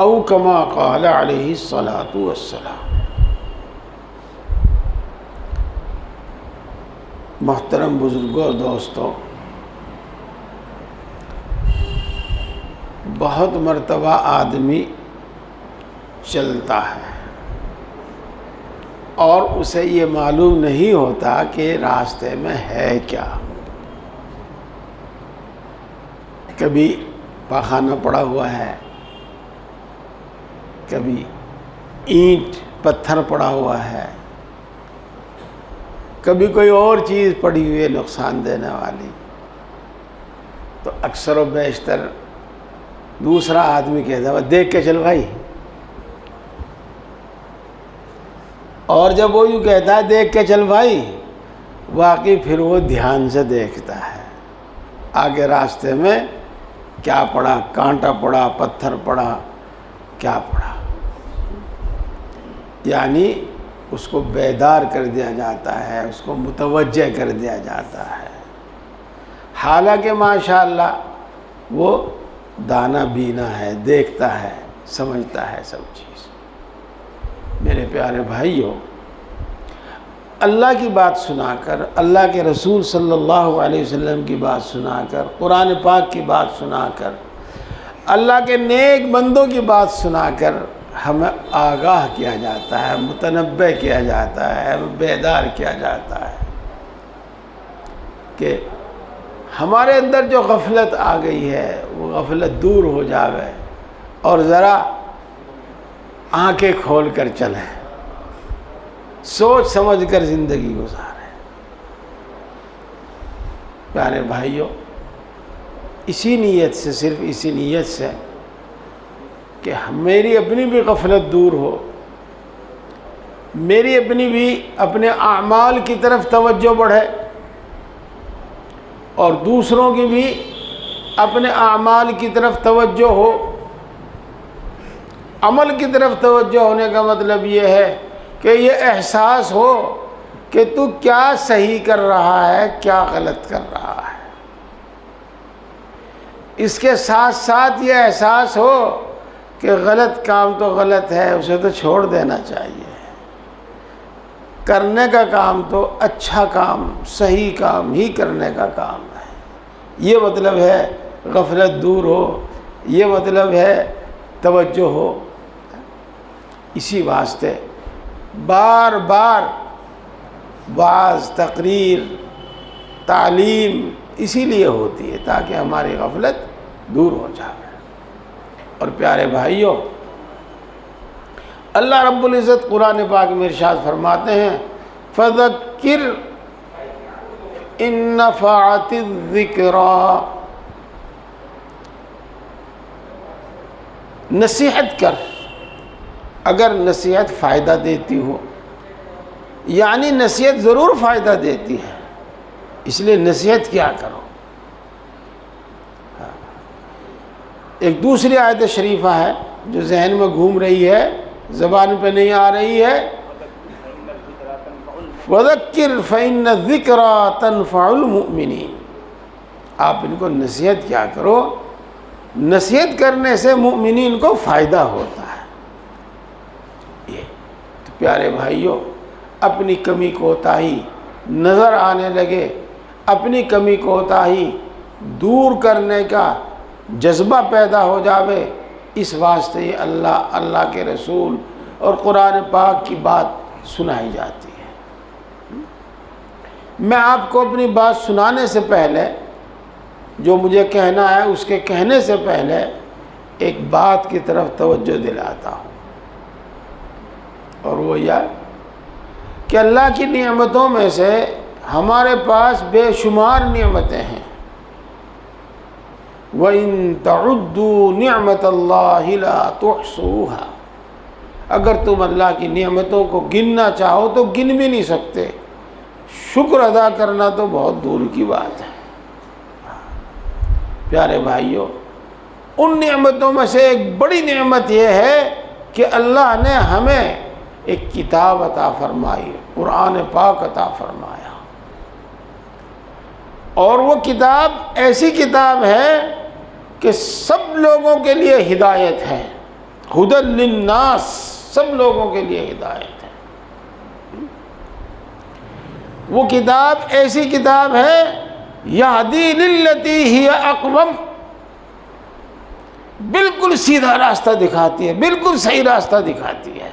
औ कमा क़ाल अलैहि सलातु वस्सलाम। मोहतरम बुजुर्गों और दोस्तों, बहुत मर्तबा आदमी चलता है और उसे ये मालूम नहीं होता कि रास्ते में है क्या। कभी पाखाना पड़ा हुआ है, कभी ईंट पत्थर पड़ा हुआ है, कभी कोई और चीज़ पड़ी हुई है नुकसान देने वाली। तो अक्सर व बेशतर दूसरा आदमी कहता है देख के चल भाई, और जब वो यूँ कहता है देख के चल भाई, वाकई फिर वो ध्यान से देखता है आगे रास्ते में क्या पड़ा, कांटा पड़ा, पत्थर पड़ा, क्या पड़ा। यानी उसको बेदार कर दिया जाता है, उसको मुतवज्जे कर दिया जाता है। हालांकि माशाअल्लाह वो दाना बीना है, देखता है, समझता है सब चीज़। मेरे प्यारे भाइयों, अल्लाह की बात सुनाकर, अल्लाह के रसूल सल्लल्लाहु अलैहि वसल्लम की बात सुनाकर, कुरान पाक की बात सुनाकर, अल्लाह के नेक बंदों की बात सुनाकर हमें आगाह किया जाता है, मुतनब्बे किया जाता है, बेदार किया जाता है कि हमारे अंदर जो गफलत आ गई है वो गफलत दूर हो जावे और ज़रा आंखें खोल कर चलें, सोच समझ कर ज़िंदगी गुजारें। प्यारे भाइयों, इसी नीयत से, सिर्फ इसी नीयत से कि मेरी अपनी भी गफलत दूर हो, मेरी अपनी भी अपने आमाल की तरफ तवज्जो बढ़े और दूसरों की भी अपने आमाल की तरफ तवज्जो हो। अमल की तरफ तवज्जो होने का मतलब ये है कि ये एहसास हो कि तू क्या सही कर रहा है, क्या गलत कर रहा है। इसके साथ साथ ये एहसास हो कि गलत काम तो गलत है, उसे तो छोड़ देना चाहिए। करने का काम तो अच्छा काम, सही काम ही करने का काम है। ये मतलब है गफलत दूर हो, ये मतलब है तवज्जो हो। इसी वास्ते बार बार वाज़, तकरीर, तालीम इसीलिए होती है ताकि हमारी गफलत दूर हो जाए। और प्यारे भाइयों, अल्लाह रब्बुल इज़्ज़त कुरान पाक में इरशाद फरमाते हैं, फ़ज़क्किर इन नफ़अति ज़िक्रा, नसीहत कर अगर नसीहत फ़ायदा देती हो। यानी नसीहत ज़रूर फ़ायदा देती है, इसलिए नसीहत क्या करो। एक दूसरी आयत शरीफा है जो जहन में घूम रही है, ज़बान पे नहीं आ रही है, वज़क्किर फ़इन्न ज़िक्रा तनफ़उल मुमिनीन। आप इनको नसीहत क्या करो, नसीहत करने से मुमिनीन को फ़ायदा होता है। ये तो प्यारे भाइयों, अपनी कमी कोताही नज़र आने लगे, अपनी कमी कोताही दूर करने का जज्बा पैदा हो जावे, इस वास्ते ही अल्लाह, अल्लाह के रसूल और कुरान पाक की बात सुनाई जाती है। मैं आपको अपनी बात सुनाने से पहले, जो मुझे कहना है उसके कहने से पहले एक बात की तरफ तवज्जो दिलाता हूँ, और वो यह कि अल्लाह की नियमतों में से हमारे पास बेशुमार नियमतें हैं। वइन तउद्दू निअमतल्लाहि ला तुहसूहा, अगर तुम अल्लाह की नियमतों को गिनना चाहो तो गिन भी नहीं सकते। शुक्र अदा करना तो बहुत दूर की बात है। प्यारे भाइयों, उन नियमतों में से एक बड़ी नियमत यह है कि अल्लाह ने हमें एक किताब अता फरमाई, कुरान पाक अता फरमाया। और वो किताब ऐसी किताब है कि सब लोगों के लिए हिदायत है, हुदल लिन्नास, सब लोगों के लिए हिदायत है। वो किताब ऐसी किताब है, यहदी लिल्लती हिय अक़वम, बिल्कुल सीधा रास्ता दिखाती है, बिल्कुल सही रास्ता दिखाती है।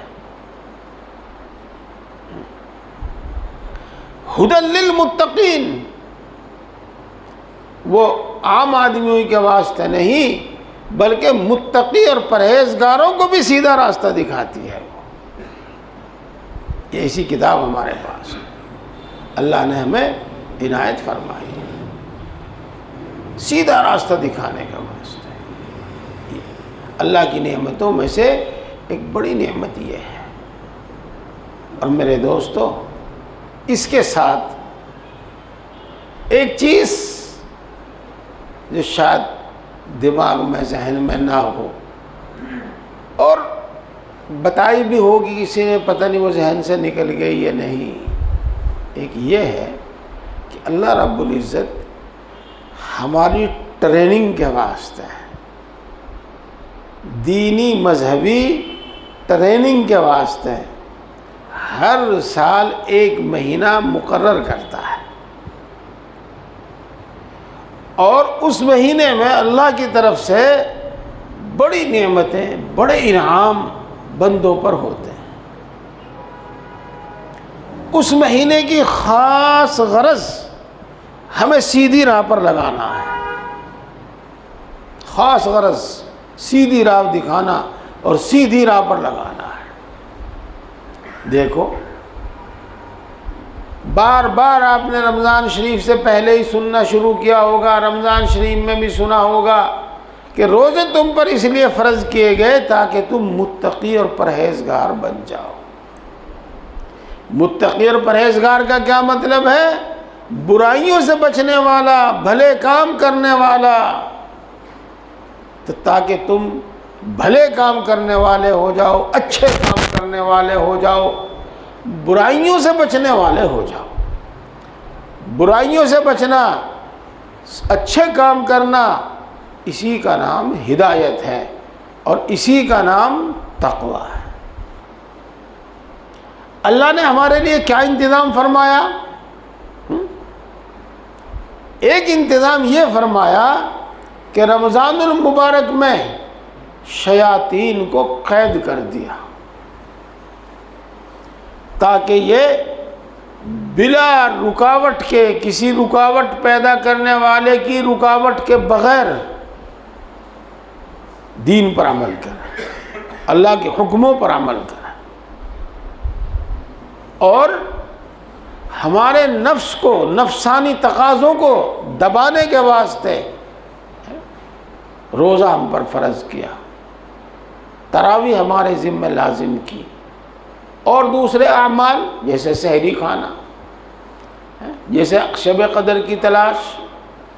हुदल लिल मुत्तकीन, वो आम आदमियों के वास्ते नहीं बल्कि मुत्तकी और परहेजगारों को भी सीधा रास्ता दिखाती है। ये ऐसी किताब हमारे पास है, अल्लाह ने हमें इनायत फरमाई सीधा रास्ता दिखाने का वास्ते। अल्लाह की नेमतों में से एक बड़ी नेमत ये है। और मेरे दोस्तों, इसके साथ एक चीज़ जो शायद दिमाग में, जहन में ना हो और बताई भी होगी किसी ने, पता नहीं वो जहन से निकल गई या नहीं, एक ये है कि अल्लाह रब्बुल इज़्ज़त हमारी ट्रेनिंग के वास्ते है, दीनी मजहबी ट्रेनिंग के वास्ते हर साल एक महीना मुकर्रर करता है। और उस महीने में अल्लाह की तरफ से बड़ी नेमतें, बड़े इनाम बंदों पर होते हैं। उस महीने की ख़ास गरज हमें सीधी राह पर लगाना है। ख़ास गरज सीधी राह दिखाना और सीधी राह पर लगाना है। देखो, बार बार आपने रमज़ान शरीफ से पहले ही सुनना शुरू किया होगा, रमज़ान शरीफ में भी सुना होगा कि रोज़े तुम पर इसलिए फ़र्ज़ किए गए ताकि तुम मुत्तकी और परहेज़गार बन जाओ। मुत्तकी और परहेज़गार का क्या मतलब है? बुराइयों से बचने वाला, भले काम करने वाला। तो ताकि तुम भले काम करने वाले हो जाओ, अच्छे काम करने वाले हो जाओ, बुराइयों से बचने वाले हो जाओ। बुराइयों से बचना, अच्छे काम करना, इसी का नाम हिदायत है और इसी का नाम तक़वा है। अल्लाह ने हमारे लिए क्या इंतज़ाम फरमाया? एक इंतज़ाम ये फरमाया कि रमज़ानुल मुबारक में शयातीन को कैद कर दिया। ताकि ये बिला रुकावट के, किसी रुकावट पैदा करने वाले की रुकावट के बग़ैर दीन पर अमल करें, अल्लाह के हुक्मों पर अमल करें और हमारे नफ्स को, नफसानी तकाज़ों को दबाने के वास्ते रोज़ा हम पर फ़र्ज़ किया, तरावी हमारे ज़िम्मे लाजिम की, और दूसरे अमाल जैसे सहरी खाना, जैसे शब क़दर की तलाश,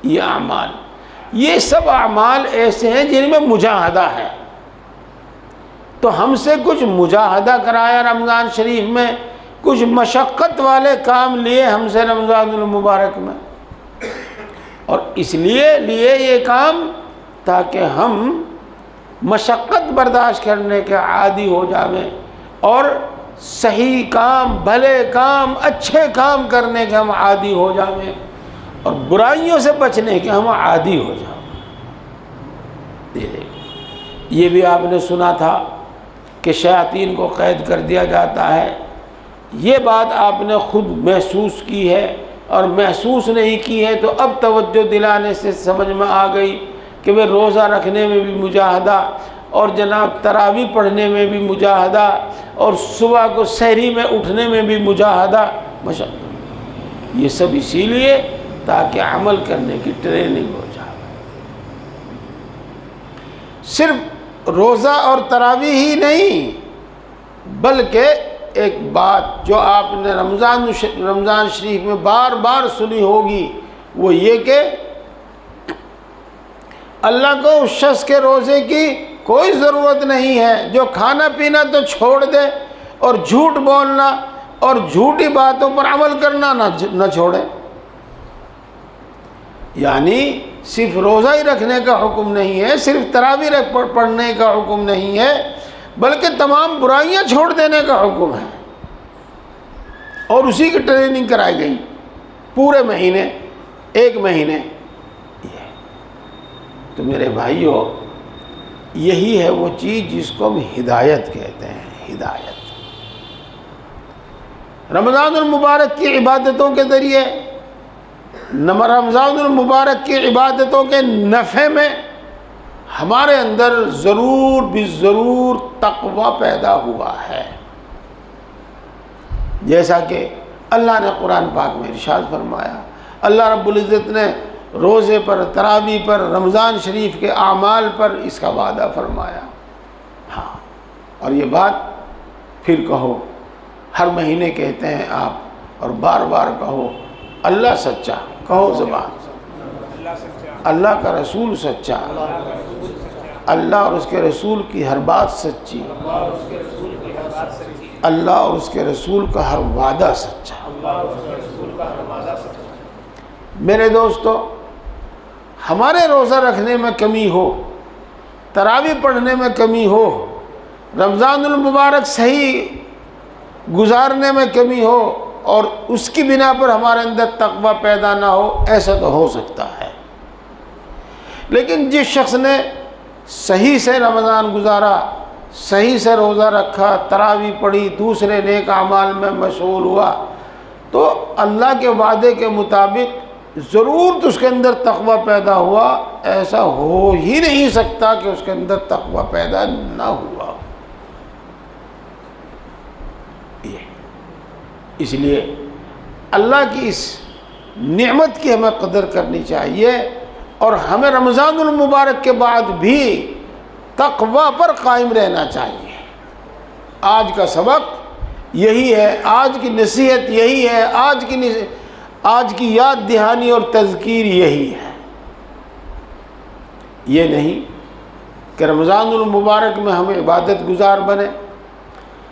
ये अमाल, ये सब अमाल ऐसे हैं जिनमें मुजाहदा है। तो हमसे कुछ मुजाहदा कराया रमज़ान शरीफ में, कुछ मशक्क़त वाले काम लिए हमसे रमज़ानुल मुबारक में, और इसलिए लिए ये काम ताकि हम मशक्क़त बर्दाश्त करने के आदी हो जावें और सही काम, भले काम, अच्छे काम करने के हम आदी हो जावें और बुराइयों से बचने के हम आदी हो जाएं। ये भी आपने सुना था कि शयातीन को कैद कर दिया जाता है, ये बात आपने खुद महसूस की है, और महसूस नहीं की है तो अब तवज्जो दिलाने से समझ में आ गई कि वे रोज़ा रखने में भी मुजाहदा, और जनाब तरावी पढ़ने में भी मुजाहदा, और सुबह को सहरी में उठने में भी मुजाहदा, मशक्क़त, ये सब इसीलिए ताकि अमल करने की ट्रेनिंग हो जाए। सिर्फ रोज़ा और तरावी ही नहीं, बल्कि एक बात जो आपने रमज़ान शरीफ में बार बार सुनी होगी, वो ये कि अल्लाह को उस शख्स के रोज़े की कोई ज़रूरत नहीं है जो खाना पीना तो छोड़ दे और झूठ बोलना और झूठी बातों पर अमल करना न छोड़े। यानी सिर्फ रोज़ा ही रखने का हुक्म नहीं है, सिर्फ तरावी पढ़ने का हुक्म नहीं है, बल्कि तमाम बुराइयां छोड़ देने का हुक्म है, और उसी की ट्रेनिंग कराई गई पूरे महीने, एक महीने। तो मेरे भाइयों, यही है वो चीज़ जिसको हम हिदायत कहते हैं। हिदायत रमज़ानुल मुबारक की इबादतों के ज़रिए, रमज़ानुल मुबारक की इबादतों के नफ़े में हमारे अंदर ज़रूर भी ज़रूर तक़वा पैदा हुआ है। जैसा कि अल्लाह ने कुरान पाक में इरशाद फरमाया, अल्लाह रब्बुल इज़्ज़त ने रोज़े पर, तरावी पर, रमज़ान शरीफ के आमाल पर इसका वादा फरमाया। हाँ, और ये बात फिर कहो, हर महीने कहते हैं आप, और बार बार कहो, अल्लाह सच्चा, कहो ज़बान, अल्लाह का रसूल सच्चा, अल्लाह और उसके रसूल की हर बात सच्ची, अल्लाह और उसके रसूल का हर वादा सच्चा। मेरे दोस्तों, हमारे रोज़ा रखने में कमी हो, तरावी पढ़ने में कमी हो, रमज़ानुल मुबारक सही गुजारने में कमी हो, और उसकी बिना पर हमारे अंदर तक़वा पैदा ना हो, ऐसा तो हो सकता है। लेकिन जिस शख्स ने सही से रमज़ान गुजारा, सही से रोज़ा रखा, तरावी पढ़ी, दूसरे नेक अमाल में मशगूल हुआ, तो अल्लाह के वादे के मुताबिक ज़रूर तो उसके अंदर तक़वा पैदा हुआ। ऐसा हो ही नहीं सकता कि उसके अंदर तक़वा पैदा ना हुआ। इसलिए अल्लाह की इस नेमत की हमें कदर करनी चाहिए, और हमें रमज़ानुल मुबारक के बाद भी तक़वा पर कायम रहना चाहिए। आज का सबक यही है, आज की नसीहत यही है, आज की याद दहानी और तज़कीर यही है। ये नहीं कि रमज़ानुल मुबारक में हम इबादत गुजार बने,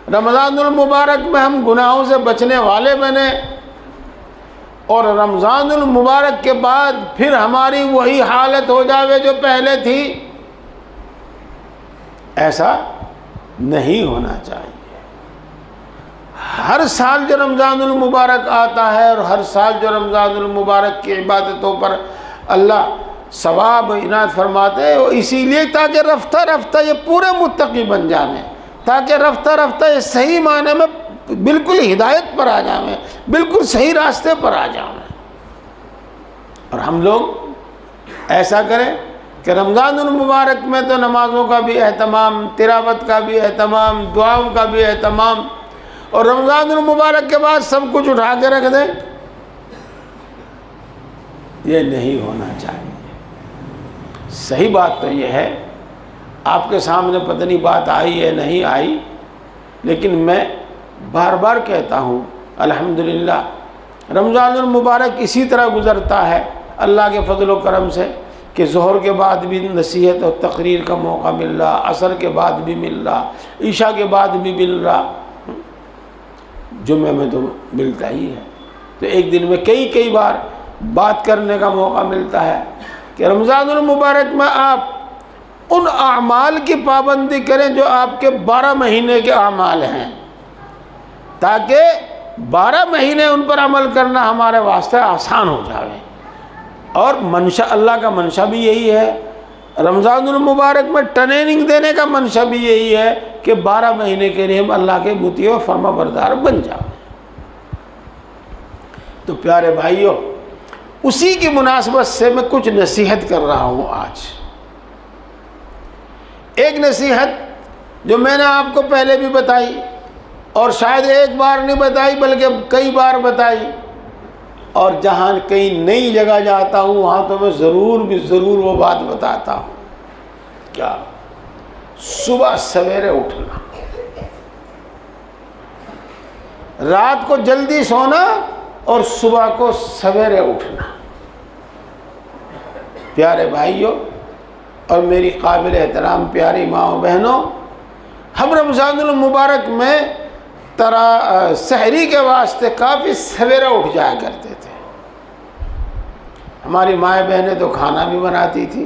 रमज़ानुल मुबारक में हम गुनाहों से बचने वाले बने, और रमज़ानुल मुबारक के बाद फिर हमारी वही हालत हो जावे जो पहले थी। ऐसा नहीं होना चाहिए। हर साल जो रमज़ानुल मुबारक आता है, और हर साल जो रमज़ानुल मुबारक की इबादतों पर अल्लाह सवाब इनात फरमाते हैं, वो इसीलिए ताकि रफ्ता रफ्ता ये पूरे मुत्तकी बन जाने, ताकि रफ्ता रफ्ता ये सही माने में बिल्कुल हिदायत पर आ जावें, बिल्कुल सही रास्ते पर आ जावें। और हम लोग ऐसा करें कि रमज़ानुल मुबारक में तो नमाज़ों का भी एहतमाम, तिलावत का भी एहतमाम, दुआओं का भी एहतमाम, और रमज़ानुल मुबारक के बाद सब कुछ उठा के रख दें। ये नहीं होना चाहिए। सही बात तो ये है, आपके सामने पता नहीं बात आई है नहीं आई, लेकिन मैं बार बार कहता हूँ अल्हम्दुलिल्लाह रमज़ानुल मुबारक इसी तरह गुज़रता है अल्लाह के फजल व करम से कि ज़ोहर के बाद भी नसीहत और तकरीर का मौका मिल रहा, असर के बाद भी मिल रहा, ईशा के बाद भी मिल रहा, जुम्मे में तो मिलता ही है। तो एक दिन में कई बार बात करने का मौका मिलता है कि रमज़ानुल मुबारक में आप उन आमाल की पाबंदी करें जो आपके 12 महीने के आमाल हैं, ताकि 12 महीने उन पर अमल करना हमारे वास्ते आसान हो जाए। और मंशा, अल्लाह का मंशा भी यही है, रमज़ानुल मुबारक में ट्रेनिंग देने का मंशा भी यही है कि 12 महीने के लिए हम अल्लाह के मुती और फर्माबरदार बन जाए। तो प्यारे भाइयों, उसी की मुनासबत से मैं कुछ नसीहत कर रहा हूँ आज। एक नसीहत जो मैंने आपको पहले भी बताई और शायद एक बार नहीं बताई बल्कि कई बार बताई, और जहाँ कहीं नई जगह जाता हूँ वहाँ तो मैं ज़रूर वो बात बताता हूँ। क्या? सुबह सवेरे उठना, रात को जल्दी सोना और सुबह को सवेरे उठना। प्यारे भाइयों और मेरी काबिल एहतराम प्यारी माँ बहनों, हम रमज़ानुल मुबारक में सहरी के वास्ते काफ़ी सवेरा उठ जाया करते थे। हमारी माएँ बहनें तो खाना भी बनाती थी,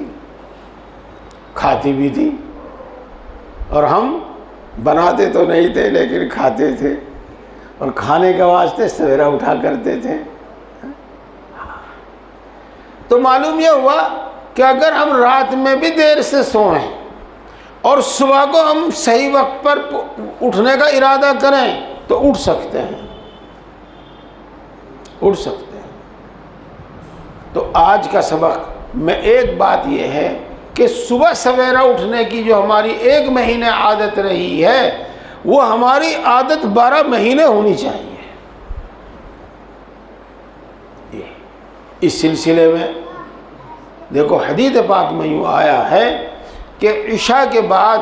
खाती भी थी, और हम बनाते तो नहीं थे लेकिन खाते थे, और खाने के वास्ते सवेरा उठा करते थे। तो मालूम यह हुआ कि अगर हम रात में भी देर से सोएं और सुबह को हम सही वक्त पर उठने का इरादा करें तो उठ सकते हैं, उठ सकते हैं। तो आज का सबक में एक बात यह है कि सुबह सवेरा उठने की जो हमारी 1 महीने आदत रही है वो हमारी आदत 12 महीने होनी चाहिए। इस सिलसिले में देखो हदीस पाक में यूँ आया है कि इशा के बाद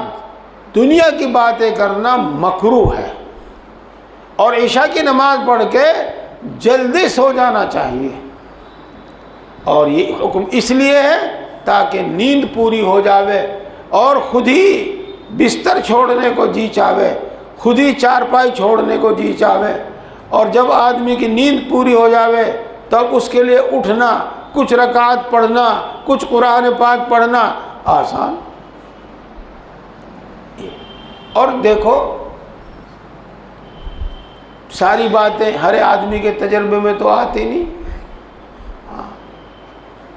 दुनिया की बातें करना मकरूह है और इशा की नमाज़ पढ़ के जल्दी सो जाना चाहिए। और ये हुक्म इसलिए है ताकि नींद पूरी हो जावे और खुद ही बिस्तर छोड़ने को जी चावे, खुद ही चारपाई छोड़ने को जी चावे। और जब आदमी की नींद पूरी हो जावे तब उसके लिए उठना, कुछ रकात पढ़ना, कुछ कुरान पाक पढ़ना आसान। और देखो सारी बातें हर आदमी के तजर्बे में तो आती नहीं।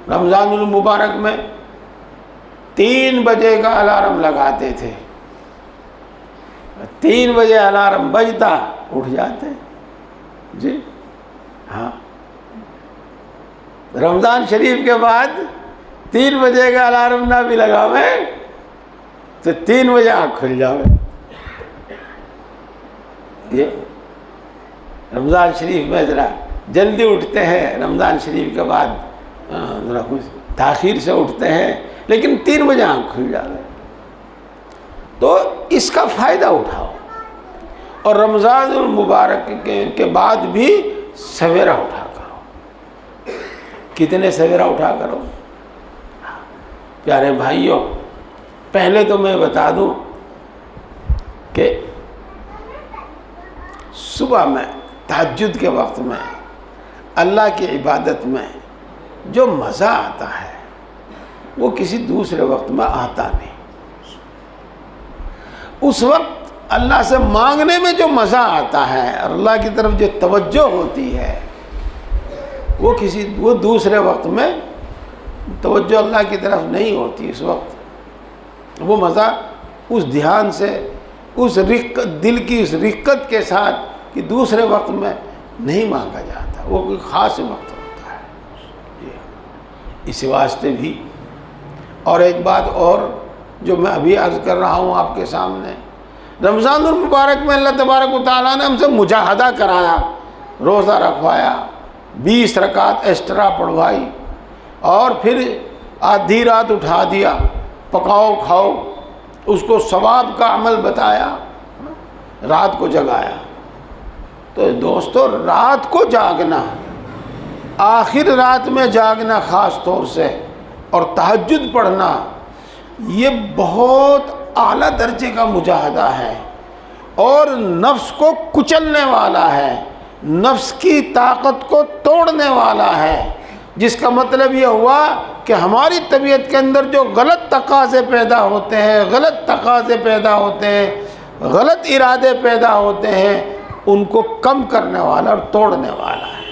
रमज़ानुल मुबारक में 3 बजे का अलार्म लगाते थे, 3 बजे अलार्म बजता उठ जाते जी। हाँ, रमज़ान शरीफ के बाद 3 बजे का अलार्म ना भी लगावे तो 3 बजे आँख खुल जावे। ये रमज़ान शरीफ में ज़रा जल्दी उठते हैं, रमज़ान शरीफ के बाद ज़रा कुछ ताख़ीर से उठते हैं, लेकिन 3 बजे आँख खुल जावे। तो इसका फ़ायदा उठाओ और रमज़ानुल मुबारक के बाद भी सवेरा उठा करो। कितने सवेरा उठा करो? प्यारे भाइयों, पहले तो मैं बता दूं कि सुबह में तहज्जुद के वक्त में अल्लाह की इबादत में जो मज़ा आता है वो किसी दूसरे वक्त में आता नहीं। उस वक्त अल्लाह से मांगने में जो मज़ा आता है और अल्लाह की तरफ जो तवज्जो होती है वो दूसरे वक्त में तवज्जो अल्लाह की तरफ नहीं होती। इस वक्त वो मज़ा उस ध्यान से, उस दिल की उस रिक्कत के साथ कि दूसरे वक्त में नहीं मांगा जाता, वो कोई ख़ास वक्त होता है। इसी वास्ते भी। और एक बात और जो मैं अभी अर्ज़ कर रहा हूँ आपके सामने, रमज़ानुल मुबारक में अल्लाह तबारक व तआला ने हमसे मुजाहदा कराया, रोज़ा रखवाया, 20 रकात एक्स्ट्रा पढ़वाई, और फिर आधी रात उठा दिया, पकाओ खाओ, उसको सवाब का अमल बताया, रात को जगाया। तो दोस्तों, रात को जागना, आखिर रात में जागना ख़ास तौर से, और तहज्जुद पढ़ना, ये बहुत आला दर्जे का मुजाहदा है और नफ्स को कुचलने वाला है, नफ्स की ताकत को तोड़ने वाला है। जिसका मतलब ये हुआ कि हमारी तबीयत के अंदर जो गलत तकाज़े पैदा होते हैं, गलत तकाज़े पैदा होते हैं, गलत इरादे पैदा होते हैं, उनको कम करने वाला और तोड़ने वाला है।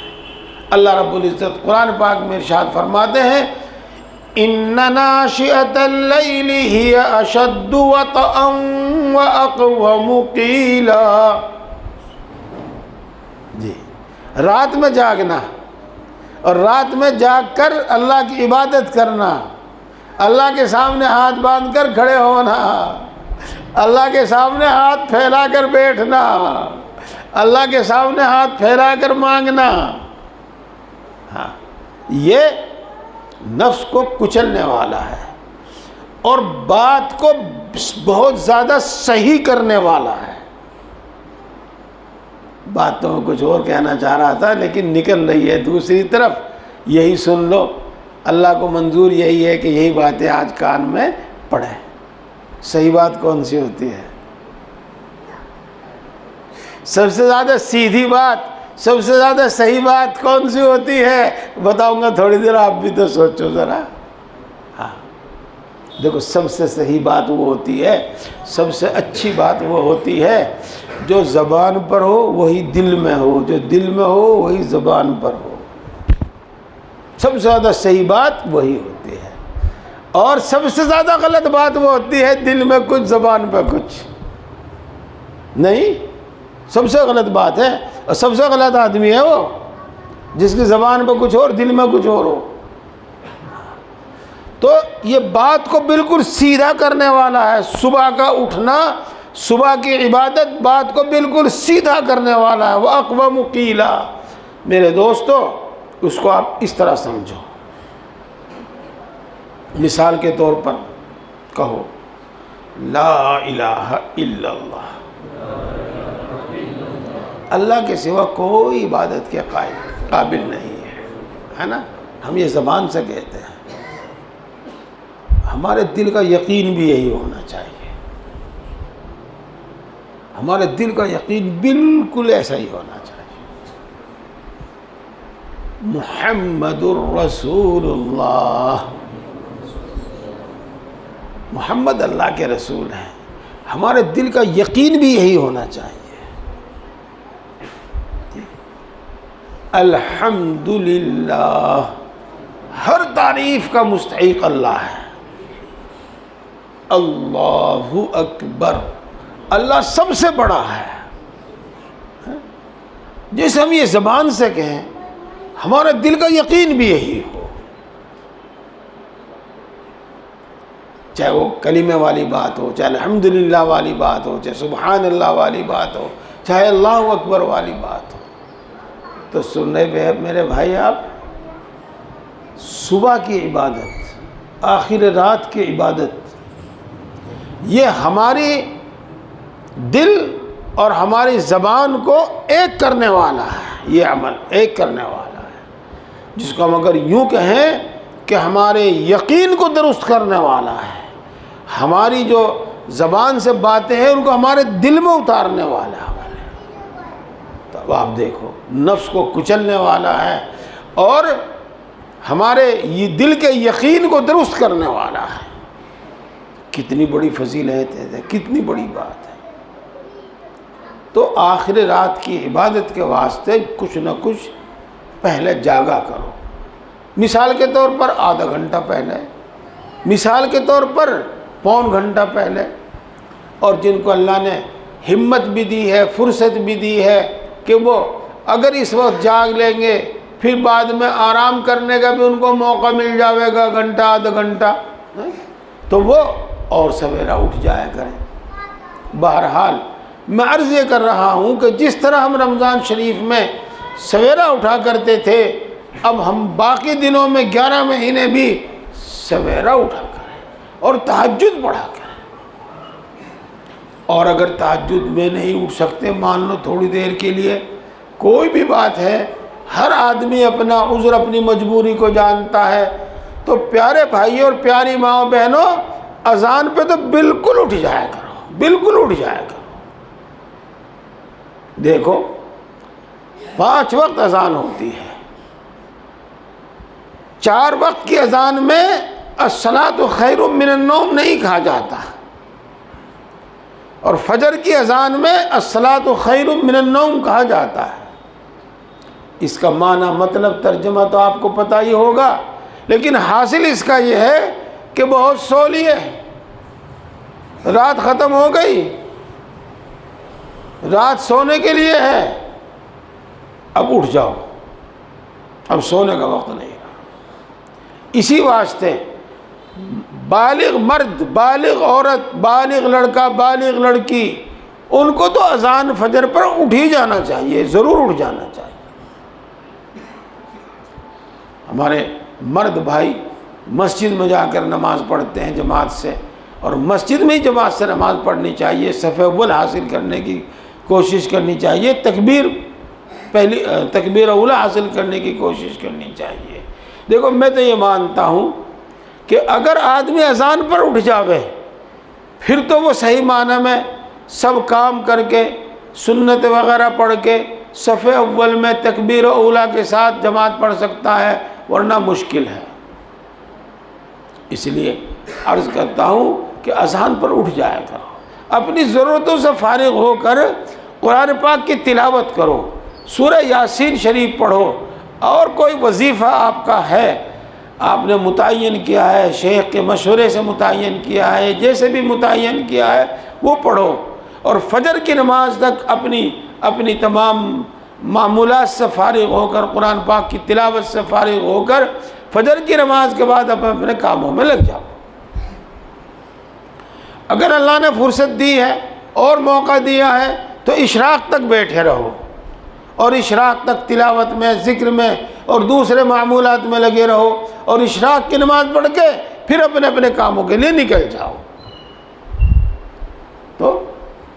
अल्लाह रब्बुल इज़्ज़त कुरान पाक में इरशाद फरमाते हैं, इन्ना नाशिअतल लैली हिया अशद्दु वतअन व अक़वमु क़ीला। जी, रात में जागना और रात में जागकर अल्लाह की इबादत करना, अल्लाह के सामने हाथ बांधकर खड़े होना, अल्लाह के सामने हाथ फैलाकर बैठना, अल्लाह के सामने हाथ फैलाकर मांगना, हाँ, ये नफ्स को कुचलने वाला है और बात को बहुत ज़्यादा सही करने वाला है। बात तो मैं कुछ और कहना चाह रहा था, लेकिन निकल रही है दूसरी तरफ। यही सुन लो, अल्लाह को मंजूर यही है कि यही बातें आज कान में पड़े। सही बात कौन सी होती है? सबसे ज़्यादा सीधी बात, सबसे ज़्यादा सही बात कौन सी होती है? बताऊंगा थोड़ी देर, आप भी तो सोचो ज़रा। हाँ, देखो, सबसे सही बात वो होती है, सबसे अच्छी बात वो होती है जो ज़बान पर हो वही दिल में हो, जो दिल में हो वही ज़बान पर हो। सबसे ज़्यादा सही बात वही होती है। और सबसे ज़्यादा गलत बात वो होती है दिल में कुछ ज़बान पर कुछ नहीं। सबसे गलत बात है, और सबसे गलत आदमी है वो जिसकी ज़बान पर कुछ और दिल में कुछ और हो। तो ये बात को बिल्कुल सीधा करने वाला है। सुबह का उठना, सुबह की इबादत बात को बिल्कुल सीधा करने वाला है। वह अक़वमु क़ीला। मेरे दोस्तों, उसको आप इस तरह समझो। मिसाल के तौर पर कहो, ला इलाहा इल्लल्लाह, अल्लाह के सिवा कोई इबादत के काबिल नहीं है ना। हम ये ज़बान से कहते हैं, हमारे दिल का यकीन भी यही होना चाहिए। हमारे दिल का यकीन बिल्कुल ऐसा ही होना चाहिए। मुहम्मदुर रसूलुल्लाह, मोहम्मद अल्लाह के रसूल हैं। हमारे दिल का यकीन भी यही होना चाहिए। अल्हम्दुलिल्लाह, हर तारीफ़ का मुस्तहिक़ अल्लाह है। अल्लाहु अकबर, अल्लाह सबसे बड़ा है। जैसे हम ये ज़बान से कहें, हमारे दिल का यकीन भी यही हो। चाहे वो कलीमे वाली बात हो, चाहे अल्हम्दुलिल्लाह वाली बात हो, चाहे सुबहान अल्लाह वाली बात हो, चाहे अल्लाहु अकबर वाली बात हो। तो सुन रहे मेरे भाई, आप सुबह की इबादत, आखिर रात की इबादत, ये हमारी दिल और हमारी ज़बान को एक करने वाला है। ये अमल एक करने वाला है, जिसको हम अगर यूँ कहें कि हमारे यकीन को दुरुस्त करने वाला है। हमारी जो ज़बान से बातें हैं उनको हमारे दिल में उतारने वाला है। तो अब आप देखो, नफ्स को कुचलने वाला है और हमारे ये दिल के यकीन को दुरुस्त करने वाला है। कितनी बड़ी फजीलत है, कितनी बड़ी बात है। तो आखिर रात की इबादत के वास्ते कुछ न कुछ पहले जागा करो। मिसाल के तौर पर आधा घंटा पहले, मिसाल के तौर पर पौन घंटा पहले। और जिनको अल्लाह ने हिम्मत भी दी है, फुर्सत भी दी है, कि वो अगर इस वक्त जाग लेंगे फिर बाद में आराम करने का भी उनको मौका मिल जाएगा, घंटा आधा घंटा, तो वो और सवेरा उठ जाया करें। बहरहाल मैं अर्ज़ ये कर रहा हूँ कि जिस तरह हम रमज़ान शरीफ में सवेरा उठा करते थे, अब हम बाकी दिनों में 11 महीने भी सवेरा उठा करें और तहज्जुद पढ़ा करें। और अगर तहज्जुद में नहीं उठ सकते, मान लो थोड़ी देर के लिए, कोई भी बात है, हर आदमी अपना उज़्र अपनी मजबूरी को जानता है, तो प्यारे भाइयों और प्यारी माओ बहनों, अजान पे तो बिल्कुल उठ जाया करो, बिल्कुल उठ जाया करो। देखो 5 वक्त अजान होती है, 4 वक्त की अजान में अस्सलातु खैरुम मिनन नौम नहीं कहा जाता, और फजर की अजान में अस्सलातु खैरुम मिनन नौम कहा जाता है। इसका माना मतलब तर्जमा तो आपको पता ही होगा, लेकिन हासिल इसका यह है कि बहुत सो लिए, रात ख़त्म हो गई, रात सोने के लिए है, अब उठ जाओ, अब सोने का वक्त नहीं रहा। इसी वास्ते बालिग मर्द, बालिग औरत, बालिग लड़का, बालिग लड़की, उनको तो अजान फजर पर उठ ही जाना चाहिए, ज़रूर उठ जाना चाहिए। हमारे मर्द भाई मस्जिद में जाकर नमाज़ पढ़ते हैं जमात से, और मस्जिद में ही जमात से नमाज़ पढ़नी चाहिए, सफ़े अव्वल हासिल करने की कोशिश करनी चाहिए, तकबीर अव्वल हासिल करने की कोशिश करनी चाहिए। देखो मैं तो ये मानता हूँ कि अगर आदमी अजान पर उठ जावे, फिर तो वो सही माना में सब काम करके सुन्नत वगैरह पढ़ के सफ़े अव्वल में तकबीर अव्वला के साथ जमात पढ़ सकता है, वरना मुश्किल है। इसलिए अर्ज़ करता हूँ कि अज़ान पर उठ जाया करो, अपनी ज़रूरतों से फारिग होकर कुरान पाक की तिलावत करो, सूरह यासीन शरीफ पढ़ो, और कोई वजीफ़ा आपका है, आपने मुतय्यन किया है, शेख के मशवरे से मुतय्यन किया है, जैसे भी मुतय्यन किया है वो पढ़ो, और फजर की नमाज तक अपनी तमाम मामूलात से फारिग होकर, कुरान पाक की तिलावत से फारिग होकर, फजर की नमाज के बाद अपने कामों में लग जाओ। अगर अल्लाह ने फुर्सत दी है और मौका दिया है तो इशराक तक बैठे रहो, और इशराक तक तिलावत में, ज़िक्र में और दूसरे मामूलात में लगे रहो, और इशराक की नमाज पढ़ के फिर अपने अपने कामों के लिए निकल जाओ। तो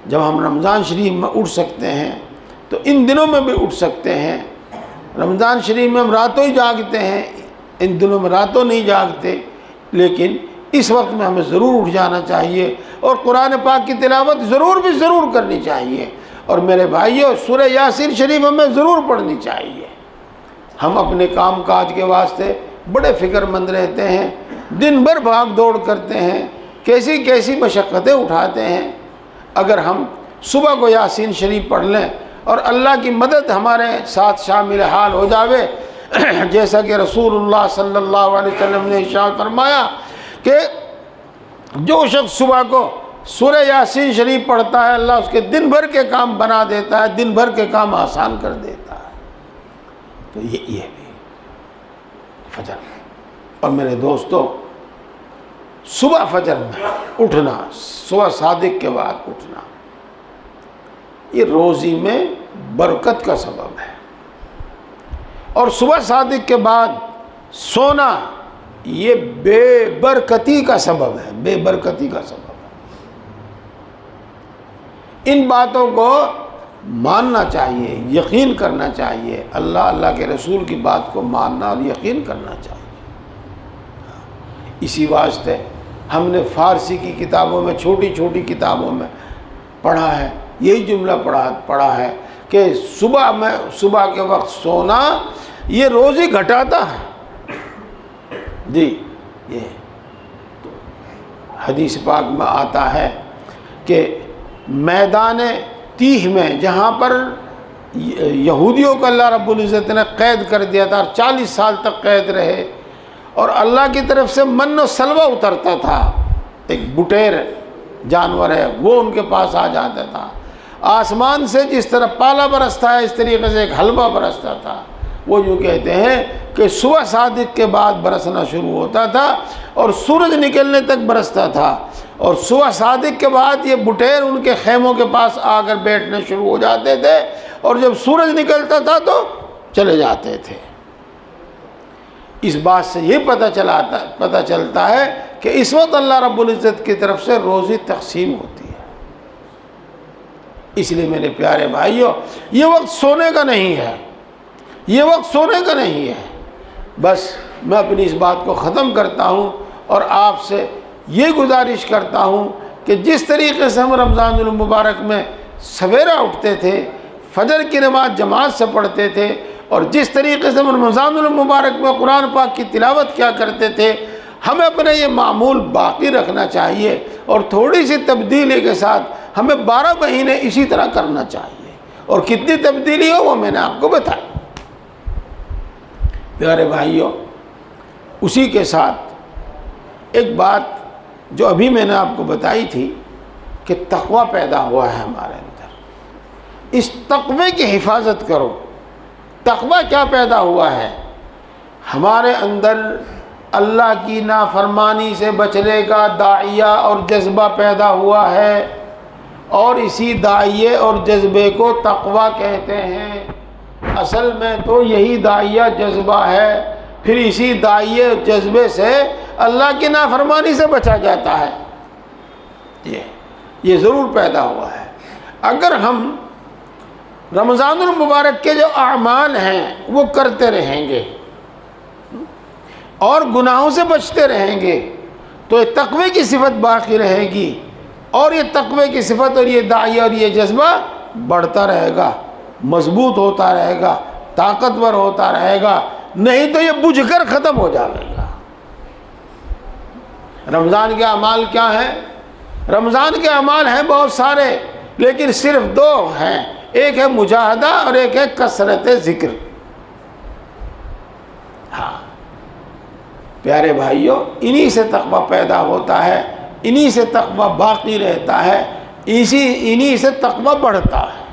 जब हम रमज़ान शरीफ में उठ सकते हैं तो इन दिनों में भी उठ सकते हैं। रमज़ान शरीफ में हम रातों ही जागते हैं, इन दिनों में रातों नहीं जागते, लेकिन इस वक्त में हमें ज़रूर उठ जाना चाहिए और कुरान पाक की तिलावत ज़रूर करनी चाहिए। और मेरे भाइयों, सूरह यासीन शरीफ हमें ज़रूर पढ़नी चाहिए। हम अपने काम काज के वास्ते बड़े फ़िक्रमंद रहते हैं, दिन भर भाग दौड़ करते हैं, कैसी कैसी मशक्क़तें उठाते हैं। अगर हम सुबह को यासीन शरीफ पढ़ लें और अल्लाह की मदद हमारे साथ शामिल हाल हो जावे, जैसा कि रसूलुल्लाह सल्लल्लाहु अलैहि वसल्लम ने इरशाद फरमाया कि जो शख्स सुबह को सूरह यासीन शरीफ पढ़ता है, अल्लाह उसके दिन भर के काम बना देता है, दिन भर के काम आसान कर देता है। तो ये भी फजर। और मेरे दोस्तों, सुबह फजर में उठना, सुबह सादिक के बाद उठना, ये रोज़ी में बरकत का सबब है। और सुबह सादिक के बाद सोना, ये बेबरकती का सबब है, बेबरकती का सबब है। इन बातों को मानना चाहिए, यकीन करना चाहिए, अल्लाह के रसूल की बात को मानना और यकीन करना चाहिए। इसी वास्ते हमने फ़ारसी की किताबों में, छोटी छोटी किताबों में पढ़ा है, यही जुमला पढ़ा है कि सुबह के वक्त सोना ये रोज़ी घटाता है। जी, ये तो हदीस पाक में आता है कि मैदान तीह में, जहाँ पर यहूदियों को अल्लाह रब्बुल इज़्ज़त ने क़ैद कर दिया था, 40 साल तक क़ैद रहे, और अल्लाह की तरफ से मन और सलवा उतरता था, एक बुटेर जानवर है वो उनके पास आ जाता था। आसमान से जिस तरह पाला बरसता है इस तरीके से एक हलवा बरसता था। वो यूँ कहते हैं कि सुबह सादिक के बाद बरसना शुरू होता था और सूरज निकलने तक बरसता था, और सुबह सादिक के बाद ये बुटेर उनके खेमों के पास आकर बैठने शुरू हो जाते थे, और जब सूरज निकलता था तो चले जाते थे। इस बात से ये पता चलता है कि इस वक्त अल्लाह रब्बुल इज़्ज़त की तरफ से रोज़ी तकसीम होती है। इसलिए मेरे प्यारे भाइयों, ये वक्त सोने का नहीं है, ये वक्त सोने का नहीं है। बस मैं अपनी इस बात को ख़त्म करता हूँ और आपसे ये गुजारिश करता हूँ कि जिस तरीके से हम रमज़ानुल मुबारक में सवेरा उठते थे, फजर की नमाज जमात से पढ़ते थे, और जिस तरीके से हम रमज़ानुल मुबारक में कुरान पाक की तिलावत किया करते थे, हमें अपने ये मामूल बाकी रखना चाहिए और थोड़ी सी तब्दीली के साथ हमें 12 महीने इसी तरह करना चाहिए। और कितनी तब्दीली हो वो मैंने आपको बताई। प्यारे भाइयों, उसी के साथ एक बात जो अभी मैंने आपको बताई थी कि तक़वा पैदा हुआ है हमारे अंदर, इस तक़वे की हिफाजत करो। तक़वा क्या पैदा हुआ है हमारे अंदर? अल्लाह की नाफरमानी से बचने का दाइया और जज्बा पैदा हुआ है, और इसी दाइये और जज्बे को तक़वा कहते हैं। असल में तो यही दाइया जज्बा है, फिर इसी दाइये जज्बे से अल्लाह की नाफरमानी से बचा जाता है। ये ज़रूर पैदा हुआ है। अगर हम रमज़ानुल मुबारक के जो अमाल हैं वो करते रहेंगे और गुनाहों से बचते रहेंगे तो ये तक़वे की सिफत बाकी रहेगी, और ये तक़वे की सिफत और ये दाइया और ये जज्बा बढ़ता रहेगा, मजबूत होता रहेगा, ताकतवर होता रहेगा। नहीं तो ये बुझकर ख़त्म हो जाएगा। रमज़ान के अमाल क्या हैं? रमज़ान के अमाल हैं बहुत सारे, लेकिन सिर्फ 2 हैं। एक है मुजाहदा और एक है कसरत ज़िक्र। हाँ प्यारे भाइयों, इन्हीं से तक़वा पैदा होता है, इन्हीं से तक़वा बाकी रहता है, इन्हीं से तक़वा बढ़ता है।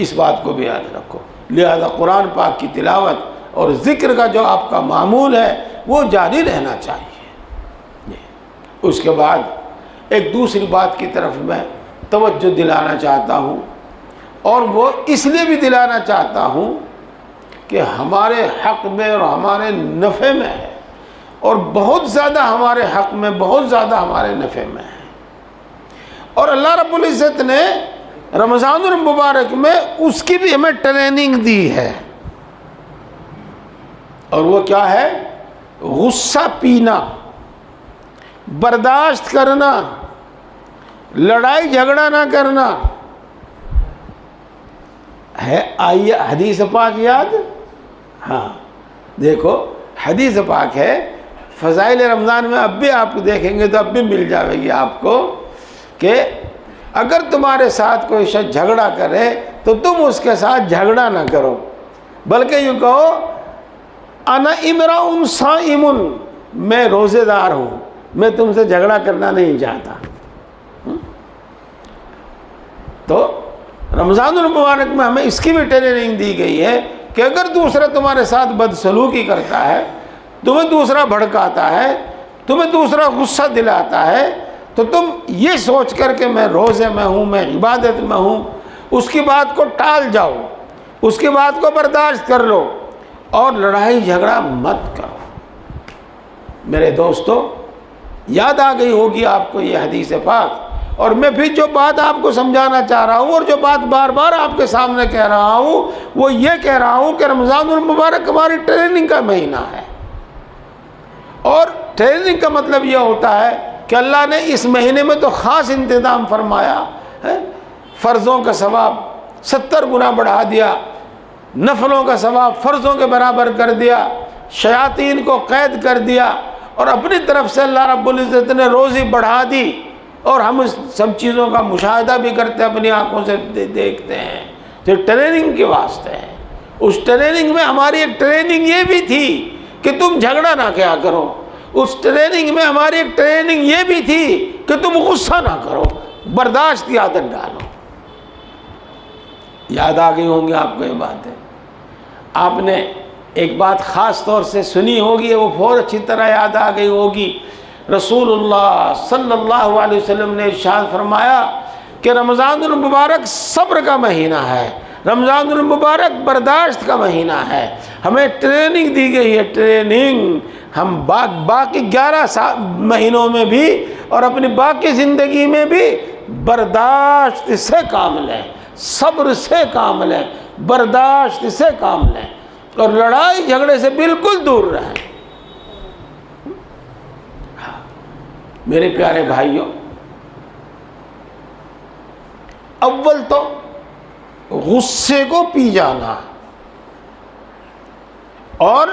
इस बात को भी याद रखो। लिहाजा कुरान पाक की तिलावत और ज़िक्र का जो आपका मामूल है वो जारी रहना चाहिए। उसके बाद एक दूसरी बात की तरफ मैं तवज्जो दिलाना चाहता हूँ, और वो इसलिए भी दिलाना चाहता हूँ कि हमारे हक़ में और हमारे नफ़े में है, और बहुत ज़्यादा हमारे हक़ में, बहुत ज़्यादा हमारे नफ़े में है। और अल्लाह रब्बुल इज़्ज़त ने रमज़ानुल मुबारक में उसकी भी हमें ट्रेनिंग दी है, और वो क्या है? गुस्सा पीना, बर्दाश्त करना, लड़ाई झगड़ा ना करना है। आइए हदीस पाक याद, हाँ देखो हदीस पाक है फ़ज़ाइल रमज़ान में, अब भी आप देखेंगे तो अब भी मिल जाएगी आपको कि अगर तुम्हारे साथ कोई शख्स झगड़ा करे तो तुम उसके साथ झगड़ा ना करो, बल्कि यूँ कहो अना इमराउन साइमुन, मैं रोज़ेदार हूँ, मैं तुमसे झगड़ा करना नहीं चाहता। तो रमज़ानुल मुबारक में हमें इसकी भी ट्रेनिंग दी गई है कि अगर दूसरा तुम्हारे साथ बदसलूकी करता है, तुम्हें दूसरा भड़काता है, तुम्हें दूसरा गुस्सा दिलाता है, तो तुम ये सोच कर के मैं रोज़े में हूँ, मैं इबादत में हूँ, उसकी बात को टाल जाओ, उसकी बात को बर्दाश्त कर लो और लड़ाई झगड़ा मत करो। मेरे दोस्तों, याद आ गई होगी आपको ये हदीस पाक, और मैं फिर जो बात आपको समझाना चाह रहा हूँ और जो बात बार बार आपके सामने कह रहा हूँ वो ये कह रहा हूँ कि रमज़ानुल मुबारक हमारी ट्रेनिंग का महीना है। और ट्रेनिंग का मतलब यह होता है कि अल्लाह ने इस महीने में तो ख़ास इंतज़ाम फरमाया है। फ़र्ज़ों का सवाब 70 गुना बढ़ा दिया, नफलों का सवाब फ़र्ज़ों के बराबर कर दिया, शयातीन को कैद कर दिया, और अपनी तरफ से अल्लाह रब्बुल इज़्ज़त ने रोज़ी बढ़ा दी। और हम इस सब चीज़ों का मुशाहिदा भी करते हैं, अपनी आँखों से देखते हैं। तो ट्रेनिंग के वास्ते है। उस ट्रेनिंग में हमारी एक ट्रेनिंग ये भी थी कि तुम झगड़ा ना किया करो। उस ट्रेनिंग में हमारी एक ट्रेनिंग ये भी थी कि तुम गुस्सा ना करो, बर्दाश्त की आदत डालो। याद आ गई होंगी आपको ये बातें। आपने एक बात ख़ास तौर से सुनी होगी, वो बहुत अच्छी तरह याद आ गई होगी। रसूलुल्लाह सल्लल्लाहु अलैहि वसल्लम ने इरशाद फरमाया कि रमज़ानुल मुबारक सब्र का महीना है, रमज़ानुल मुबारक बर्दाश्त का महीना है। हमें ट्रेनिंग दी गई है, ट्रेनिंग। हम बाकी 11 महीनों में भी और अपनी बाकी ज़िंदगी में भी बर्दाश्त से काम लें, सब्र से काम लें, बर्दाश्त से काम लें और लड़ाई झगड़े से बिल्कुल दूर रहें। मेरे प्यारे भाइयों, अव्वल तो गुस्से को पी जाना और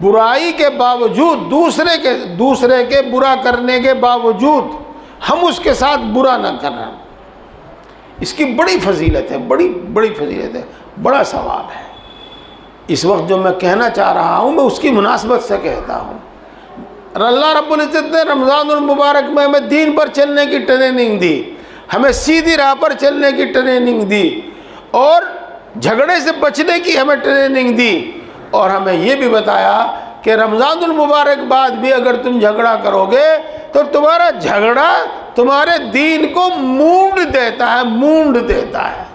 बुराई के बावजूद दूसरे के बुरा करने के बावजूद हम उसके साथ बुरा न करना, इसकी बड़ी फजीलत है, बड़ी बड़ी फजीलत है, बड़ा सवाब है। इस वक्त जो मैं कहना चाह रहा हूँ मैं उसकी मुनासबत से कहता हूँ। अल्लाह रब्बुल इज़्ज़त ने रमज़ानुल मुबारक में हमें दीन पर चलने की ट्रेनिंग दी, हमें सीधी राह पर चलने की ट्रेनिंग दी और झगड़े से बचने की हमें ट्रेनिंग दी और हमें ये भी बताया कि रमज़ानुल मुबारक बाद भी अगर तुम झगड़ा करोगे तो तुम्हारा झगड़ा तुम्हारे दीन को मूंड देता है, मूंड देता है।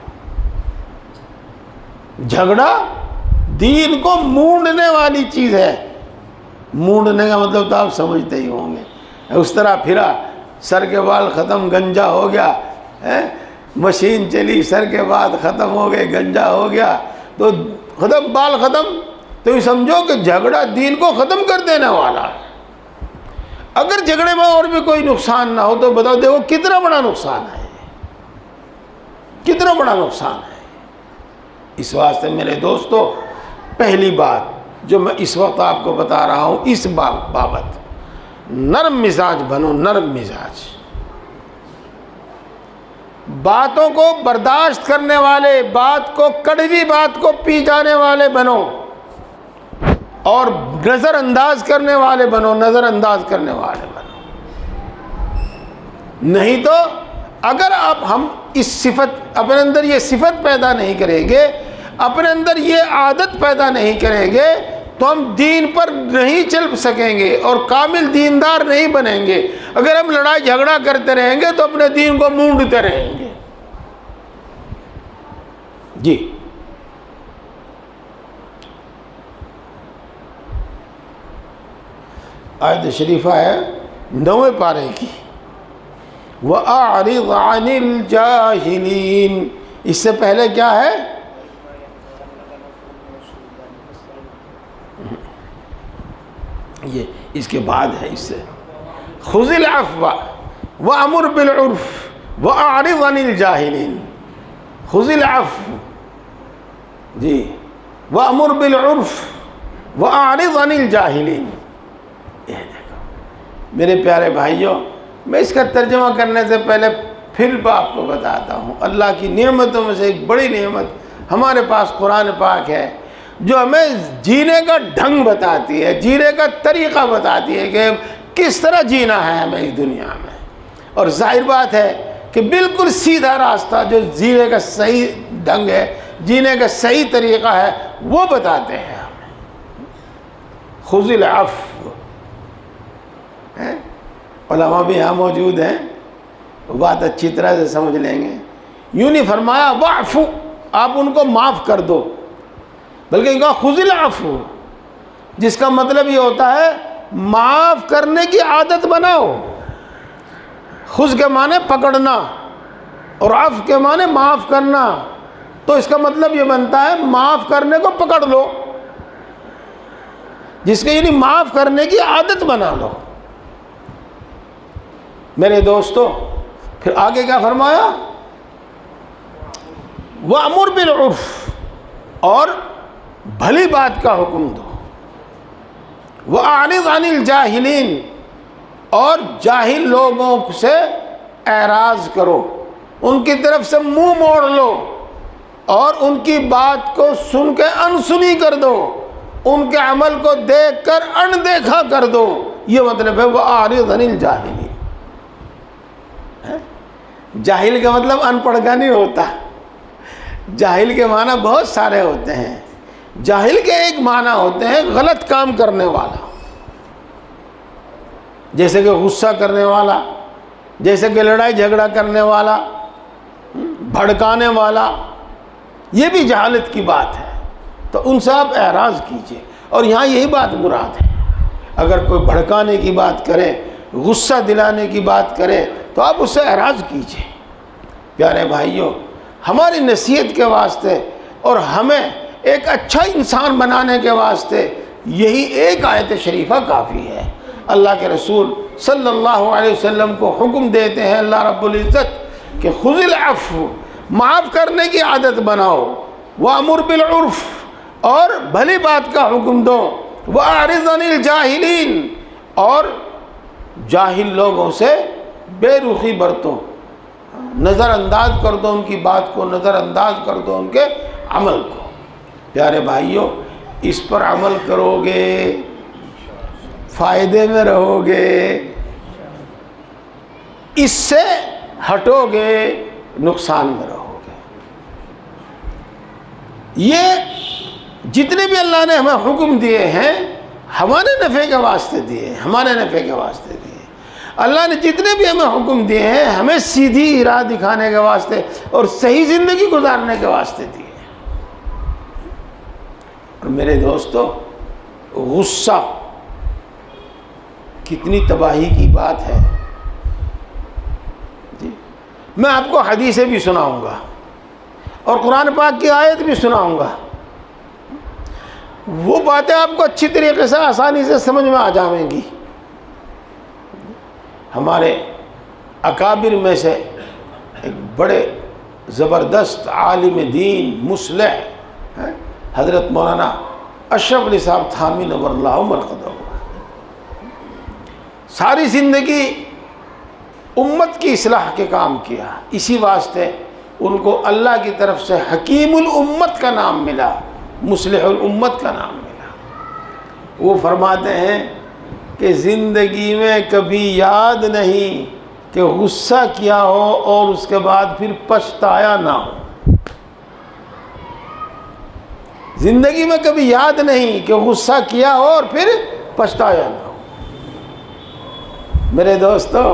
झगड़ा दीन को मूंडने वाली चीज़ है। मूंडने का मतलब तो आप समझते ही होंगे। उस तरह फिरा, सर के बाल ख़त्म, गंजा हो गया है, मशीन चली, सर के बाल ख़त्म हो गए, गंजा हो गया, तो ख़त्म, बाल ख़त्म, तो ये समझो कि झगड़ा दीन को ख़त्म कर देने वाला है। अगर झगड़े में और भी कोई नुकसान ना हो तो बताओ, देखो कितना बड़ा नुकसान है, कितना बड़ा नुकसान है। इस वास्ते मेरे दोस्तों, पहली बात जो मैं इस वक्त आपको बता रहा हूँ इस बाबत, नरम मिजाज बनो, नरम मिजाज। बातों को बर्दाश्त करने वाले, बात को, कड़वी बात को पी जाने वाले बनो और नज़रअंदाज करने वाले बनो, नज़रअंदाज करने वाले बनो। नहीं तो अगर आप हम इस सिफत, अपने अंदर ये सिफत पैदा नहीं करेंगे, अपने अंदर ये आदत पैदा नहीं करेंगे तो हम दीन पर नहीं चल सकेंगे और कामिल दीनदार नहीं बनेंगे। अगर हम लड़ाई झगड़ा करते रहेंगे तो अपने दीन को मूंढते रहेंगे। जी, आयत शरीफा है 9वें पारे की, वअरिज़ अनिल जाहिलीन। इससे पहले क्या है? ये इसके बाद है, इससे खुज़िल अफ़्वा वअमुर बिल उर्फ़ वअरिज़ अनिल जाहिलीन। खुज़िल अफ़्व, जी, वअमुर बिल उर्फ़ वअरिज़ अनिल जाहिलीन। ये देखो मेरे प्यारे भाइयों, मैं इसका तर्जुमा करने से पहले फिर आपको बताता हूँ, अल्लाह की नेमतों में से एक बड़ी नेमत हमारे पास कुरान पाक है जो हमें जीने का ढंग बताती है, जीने का तरीक़ा बताती है कि किस तरह जीना है हमें इस दुनिया में। और जाहिर बात है कि बिल्कुल सीधा रास्ता जो जीने का सही ढंग है, जीने का सही तरीक़ा है, वो बताते हैं हमें। खुज़िल अफ़्व है, उलमा भी यहाँ मौजूद हैं, बात अच्छी तरह से समझ लेंगे। यूँ नहीं फरमाया वाफ़ु, आप उनको माफ़ कर दो, बल्कि कहा खुज़िल अफ़्व, जिसका मतलब ये होता है माफ़ करने की आदत बनाओ। खुज़ के माने पकड़ना और अफ़्व के माने माफ़ करना, तो इसका मतलब ये बनता है माफ़ करने को पकड़ लो, जिसके यानी माफ़ करने की आदत बना लो। मेरे दोस्तों, फिर आगे क्या फरमाया? वअमुर बिल उर्फ़, और भली बात का हुक्म दो। वअरिज़ अनिल जाहिलीन, और जाहिल लोगों से एराज़ करो, उनकी तरफ से मुंह मोड़ लो और उनकी बात को सुन के अनसुनी कर दो, उनके अमल को देख कर अनदेखा कर दो। ये मतलब है वअरिज़ अनिल जाहिलीन। जाहिल का मतलब अनपढ़ का नहीं होता, जाहिल के माना बहुत सारे होते हैं। जाहिल के एक माना होते हैं गलत काम करने वाला, जैसे कि गुस्सा करने वाला, जैसे कि लड़ाई झगड़ा करने वाला, भड़काने वाला, ये भी जहालत की बात है। तो उनसे आप एराज़ कीजिए। और यहाँ यही बात मुराद है, अगर कोई भड़काने की बात करे, गुस्सा दिलाने की बात करे, तो आप उससे एराज़ कीजिए। प्यारे भाइयों, हमारी नसीहत के वास्ते और हमें एक अच्छा इंसान बनाने के वास्ते यही एक आयत शरीफा काफ़ी है। अल्लाह के रसूल सल्लल्लाहु अलैहि वसल्लम को हुक्म देते हैं अल्लाह रब्बुल इज़्ज़त कि खुज़िल अफ़्व, माफ़ करने की आदत बनाओ, वअमुर बिल उर्फ़, और भली बात का हुक्म दो, वअरिज़ अनिल जाहिलीन, और जाहिल लोगों से बेरुखी बरतो, नज़रअंदाज कर दो उनकी बात को, नज़रअंदाज कर दो उनके अमल को। प्यारे भाइयों, इस पर अमल करोगे फ़ायदे में रहोगे, इससे हटोगे नुकसान में रहोगे। ये जितने भी अल्लाह ने हमें हुक्म दिए हैं हमारे नफ़े के वास्ते दिए, हमारे नफ़े के वास्ते दिए। अल्लाह ने जितने भी हमें हुक्म दिए हैं हमें सीधी राह दिखाने के वास्ते और सही ज़िंदगी गुजारने के वास्ते दिए। और मेरे दोस्तों, गुस्सा कितनी तबाही की बात है जी। मैं आपको हदीसें भी सुनाऊंगा और कुरान पाक की आयत भी सुनाऊंगा। वो बातें आपको अच्छी तरीके से आसानी से समझ में आ जाएंगी। हमारे अकाबिर में से एक बड़े ज़बरदस्त आलिम दीन मुस्लिह हैं हज़रत मौलाना अशरफ अली साहब थानवी नव्वरल्लाहु मरक़दहू। सारी ज़िंदगी उम्मत की इस्लाह के काम किया, इसी वास्ते उनको अल्लाह की तरफ से हकीमुल उम्मत का नाम मिला, मुस्लिहुल उम्मत का नाम मिला। वो फरमाते हैं कि ज़िंदगी में कभी याद नहीं कि गुस्सा किया हो और उसके बाद फिर पछताया ना हो। ज़िंदगी में कभी याद नहीं कि गुस्सा किया हो और फिर पछताया ना हो। मेरे दोस्तों,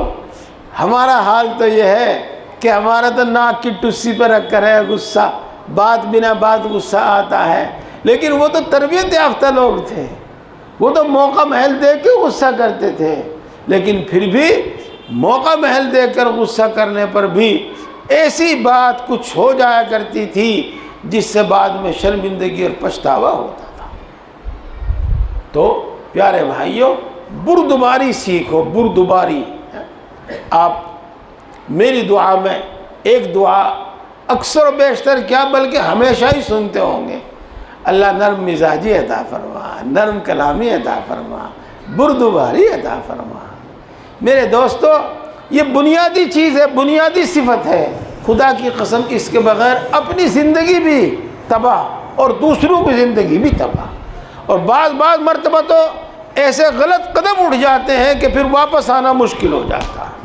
हमारा हाल तो ये है कि हमारा तो नाक की टुस्सी पर रख कर है गुस्सा, बात बिना बात गुस्सा आता है। लेकिन वो तो तरबियत याफ्ता लोग थे, वो तो मौका महल देख के गुस्सा करते थे। लेकिन फिर भी मौका महल देकर गुस्सा करने पर भी ऐसी बात कुछ हो जाया करती थी जिससे बाद में शर्मिंदगी और पछतावा होता था। तो प्यारे भाइयों, बुर्दबारी सीखो, बुर्दबारी। आप मेरी दुआ में एक दुआ अक्सर बेशतर क्या बल्कि हमेशा ही सुनते होंगे, अल्लाह नर्म मिजाजी अता फरमा, नर्म कलामी अता फरमा, बुर्दबारी अता फरमा। मेरे दोस्तों, ये बुनियादी चीज़ है, बुनियादी सिफत है। खुदा की कसम, इसके बग़ैर अपनी ज़िंदगी भी तबाह और दूसरों की ज़िंदगी भी तबाह। और बाज़ मरतबा तो ऐसे गलत कदम उठ जाते हैं कि फिर वापस आना मुश्किल हो जाता है।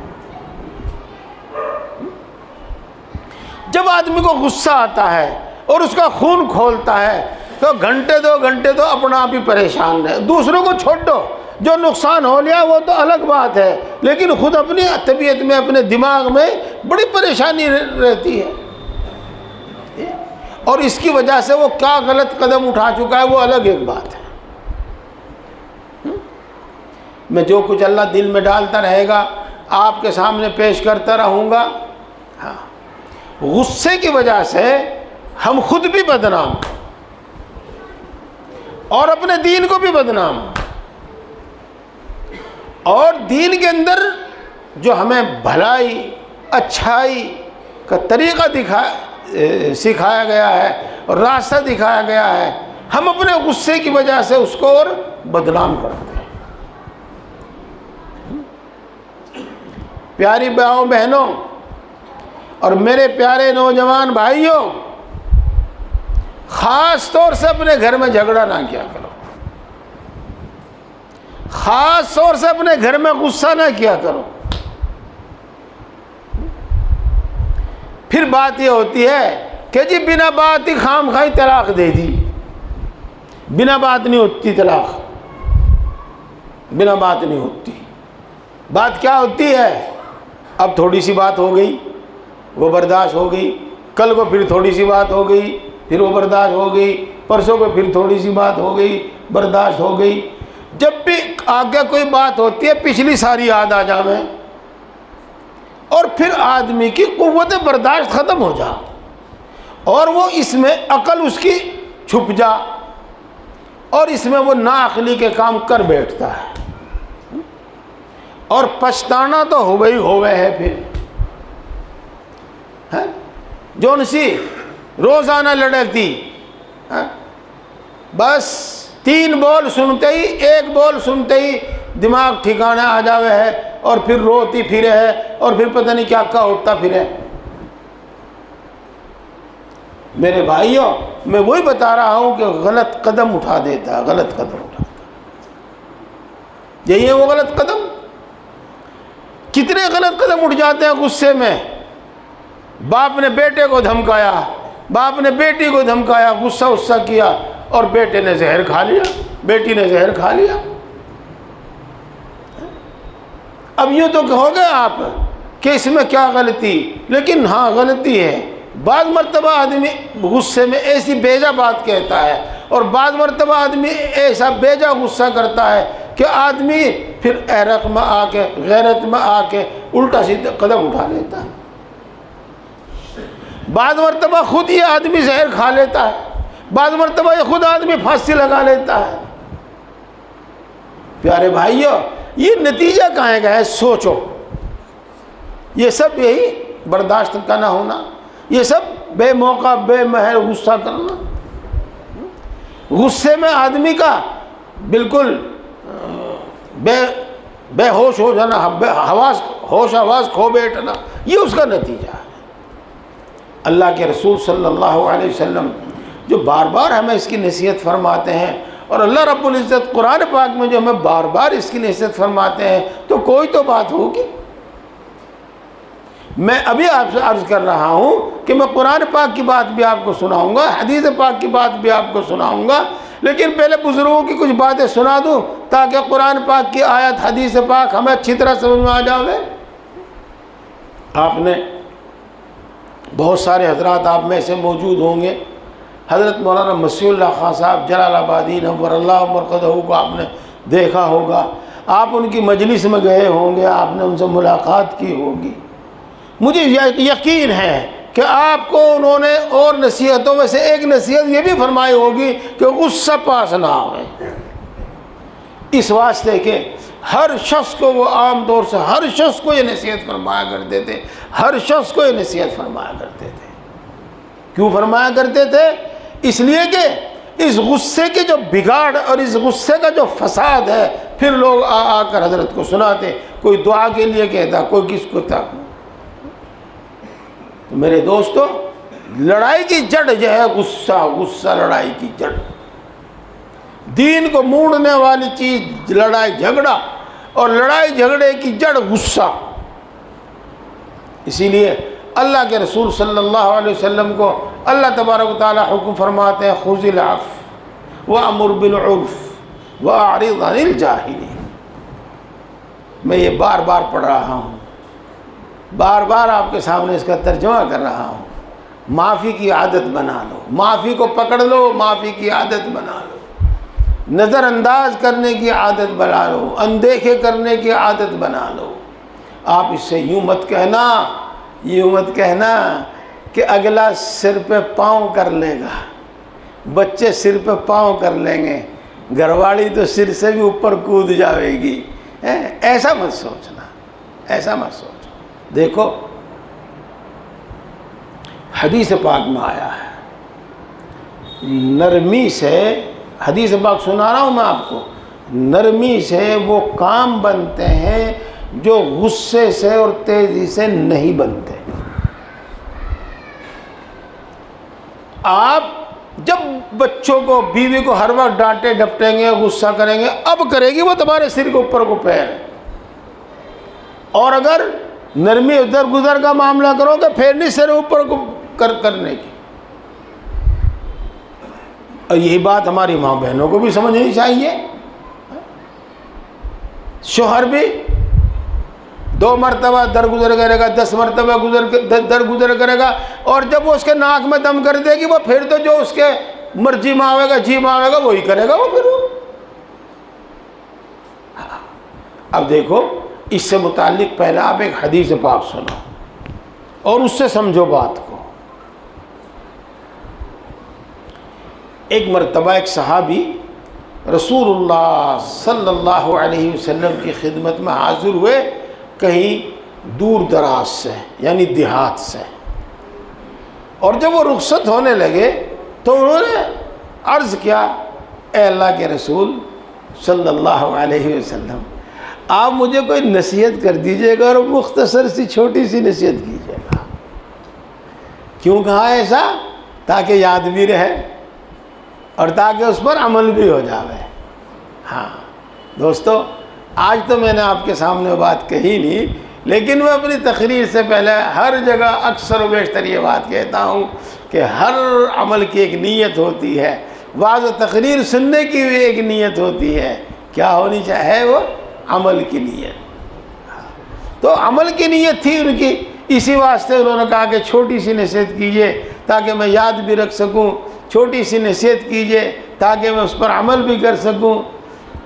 जब आदमी को गुस्सा आता है और उसका खून खोलता है तो घंटे दो घंटे तो अपना आप ही परेशान रहे। दूसरों को छोड़ दो, जो नुकसान हो लिया वो तो अलग बात है, लेकिन खुद अपनी तबीयत में, अपने दिमाग में बड़ी परेशानी रहती है। और इसकी वजह से वो क्या गलत कदम उठा चुका है वो अलग एक बात है। मैं जो कुछ अल्लाह दिल में डालता रहेगा आपके सामने पेश करता रहूँगा। हाँ, गुस्से की वजह से हम खुद भी बदनाम और अपने दीन को भी बदनाम, और दीन के अंदर जो हमें भलाई अच्छाई का तरीक़ा सिखाया गया है और रास्ता दिखाया गया है, हम अपने गुस्से की वजह से उसको और बदनाम करते हैं। प्यारी भाइयों बहनों और मेरे प्यारे नौजवान भाइयों, ख़ास तौर से अपने घर में झगड़ा ना किया करो, ख़ास तौर से अपने घर में गुस्सा ना किया करो। फिर बात ये होती है कि जी बिना बात ही खाम खाई तलाक दे दी। बिना बात नहीं होती तलाक, बिना बात नहीं होती। बात क्या होती है? अब थोड़ी सी बात हो गई, वो बर्दाश्त हो गई, कल को फिर थोड़ी सी बात हो गई, फिर वो बर्दाश्त हो गई, परसों को फिर थोड़ी सी बात हो गई, बर्दाश्त हो गई। जब भी आगे कोई बात होती है पिछली सारी याद आ जावे और फिर आदमी की कुव्वत बर्दाश्त ख़त्म हो जा और वो इसमें अकल उसकी छुप जा और इसमें वो नाअक्ली के काम कर बैठता है और पछताना तो हो गई होवे है। फिर है जोन सी रोज़ाना लड़कती है, बस 3 बोल सुनते ही, 1 बोल सुनते ही दिमाग ठिकाना आ जावे है और फिर रोती फिरे है और फिर पता नहीं क्या होता फिरे। मेरे भाइयों, मैं वही बता रहा हूं कि गलत कदम उठा देता है, गलत कदम उठाता। यही है वो गलत कदम। कितने गलत कदम उठ जाते हैं गुस्से में। बाप ने बेटे को धमकाया, बाप ने बेटी को धमकाया, गुस्सा उस्सा किया और बेटे ने जहर खा लिया, बेटी ने जहर खा लिया। अब यूँ तो कहोगे आप कि इसमें क्या गलती, लेकिन हाँ गलती है। बाद मर्तबा आदमी गुस्से में ऐसी बेजा बात कहता है और बाद मर्तबा आदमी ऐसा बेजा गुस्सा करता है कि आदमी फिर एरक में आके, गैरत में आके उल्टा सीधा कदम उठा लेता है। बाद मर्तबा खुद ये आदमी जहर खा लेता है, बाद मर्तबा ये खुद आदमी फांसी लगा लेता है। प्यारे भाइयों, ये नतीजा कहाँ का है? सोचो। ये सब यही बर्दाश्त का ना होना, ये सब बेमौका बेमहर गुस्सा करना। गुस्से में आदमी का बिल्कुल बेहोश हो जाना, होश आवाज़ खो बैठना, ये उसका नतीजा है। अल्लाह के रसूल सल्लल्लाहु अलैहि वसल्लम जो बार बार हमें इसकी नसीहत फरमाते हैं और अल्लाह रब्बुल इज़्ज़त कुरान पाक में जो हमें बार बार इसकी नसीहत फरमाते हैं, तो कोई तो बात होगी। मैं अभी आपसे अर्ज़ कर रहा हूँ कि मैं कुरान पाक की बात भी आपको सुनाऊँगा, हदीस पाक की बात भी आपको सुनाऊँगा, लेकिन पहले बुज़ुर्गों की कुछ बातें सुना दूँ ताकि कुरान पाक की आयत हदीस पाक हमें अच्छी तरह समझ में आ जावे। आपने बहुत सारे हजरात आप में से मौजूद होंगे, हज़रत मौलाना मसीहुल्लाह खां साहब जलालाबादी नव्वरल्लाहु मरक़दहू को आपने देखा होगा, आप उनकी मजलिस में गए होंगे, आपने उनसे मुलाकात की होगी। मुझे यकीन है कि आपको उन्होंने और नसीहतों में से एक नसीहत ये भी फरमाई होगी कि गुस्सा पास ना आए। इस वास्ते के हर शख्स को वो आम तौर से हर शख्स को ये नसीहत फरमाया करते थे, हर शख्स को ये नसीहत फरमाया करते थे। क्यों फरमाया करते थे? इसलिए कि इस गुस्से के जो बिगाड़ और इस गुस्से का जो फसाद है, फिर लोग आकर हजरत को सुनाते, कोई दुआ के लिए कहता, कोई किसको तक। तो मेरे दोस्तों, लड़ाई की जड़ जो है गुस्सा, गुस्सा लड़ाई की जड़। दीन को मूड़ने वाली चीज लड़ाई झगड़ा और लड़ाई झगड़े की जड़ गुस्सा। इसीलिए अल्लाह के रसूल सल्लल्लाहु अलैहि वसल्लम को अल्लाह तबारक व तआला हुक्म फरमाते हैं, खुज़िल अफ़्व व अमुर बिल उर्फ़ व अरिज़ अनिल जाहिलीन। मैं ये बार बार पढ़ रहा हूँ, बार बार आपके सामने इसका तर्जुमा कर रहा हूँ। माफ़ी की आदत बना लो, माफ़ी को पकड़ लो, माफ़ी की आदत बना लो। नज़रअंदाज करने की आदत बना लो, अनदेखे करने की आदत बना लो। आप इससे यूँ मत कहना, यूँ मत कहना कि अगला सिर पे पाँव कर लेगा, बच्चे सिर पे पाँव कर लेंगे, घरवाली तो सिर से भी ऊपर कूद जाएगी। ऐसा मत सोचना, ऐसा मत सोचो। देखो हदीस पाक में आया है, नरमी से, हदीस पाक सुना रहा हूँ मैं आपको, नरमी से वो काम बनते हैं जो गुस्से से और तेज़ी से नहीं बनते। आप जब बच्चों को, बीवी को हर वक्त डांटे डपटेंगे, गुस्सा करेंगे, अब करेगी वो तुम्हारे सिर के ऊपर को पैर। और अगर नरमी उधर गुजर का मामला करोगे फिर नहीं सिर ऊपर को करने की। और यही बात हमारी माँ बहनों को भी समझनी चाहिए। शोहर भी 2 मरतबा दरगुजर करेगा, 10 मरतबा दरगुजर करेगा, और जब वो उसके नाक में दम कर देगी वो फिर तो जो उसके मर्जी में आवेगा, जी में आवेगा वही करेगा वो फिर वो। अब देखो, इससे मुताल्लिक पहले आप एक हदीस पाक सुनो और उससे समझो बात को। एक मरतबा एक सहाबी रसूलुल्लाह सल्लल्लाहु अलैहि वसल्लम की खिदमत में हाजिर हुए, कहीं दूर दराज से, यानी देहात से। और जब वो रुखसत होने लगे तो उन्होंने अर्ज़ किया, ए अल्लाह के रसूल सल्लल्लाहु अलैहि वसल्लम, आप मुझे कोई नसीहत कर दीजिएगा और मुख्तसर सी छोटी सी नसीहत कीजिएगा। क्यों कहा ऐसा? ताकि याद भी रहे और ताकि उस पर अमल भी हो जावे। हाँ दोस्तों, आज तो मैंने आपके सामने बात कही नहीं, लेकिन मैं अपनी तकरीर से पहले हर जगह अक्सर व बेशतर ये बात कहता हूँ कि हर अमल की एक नीयत होती है। वाज़ तकरीर सुनने की भी एक नीयत होती है। क्या होनी चाहिए? वो अमल की नीयत। तो अमल की नीयत थी उनकी, इसी वास्ते उन्होंने कहा कि छोटी सी नसीहत कीजिए ताकि मैं याद भी रख सकूं, छोटी सी नसीहत कीजिए ताकि मैं उस पर अमल भी कर सकूं।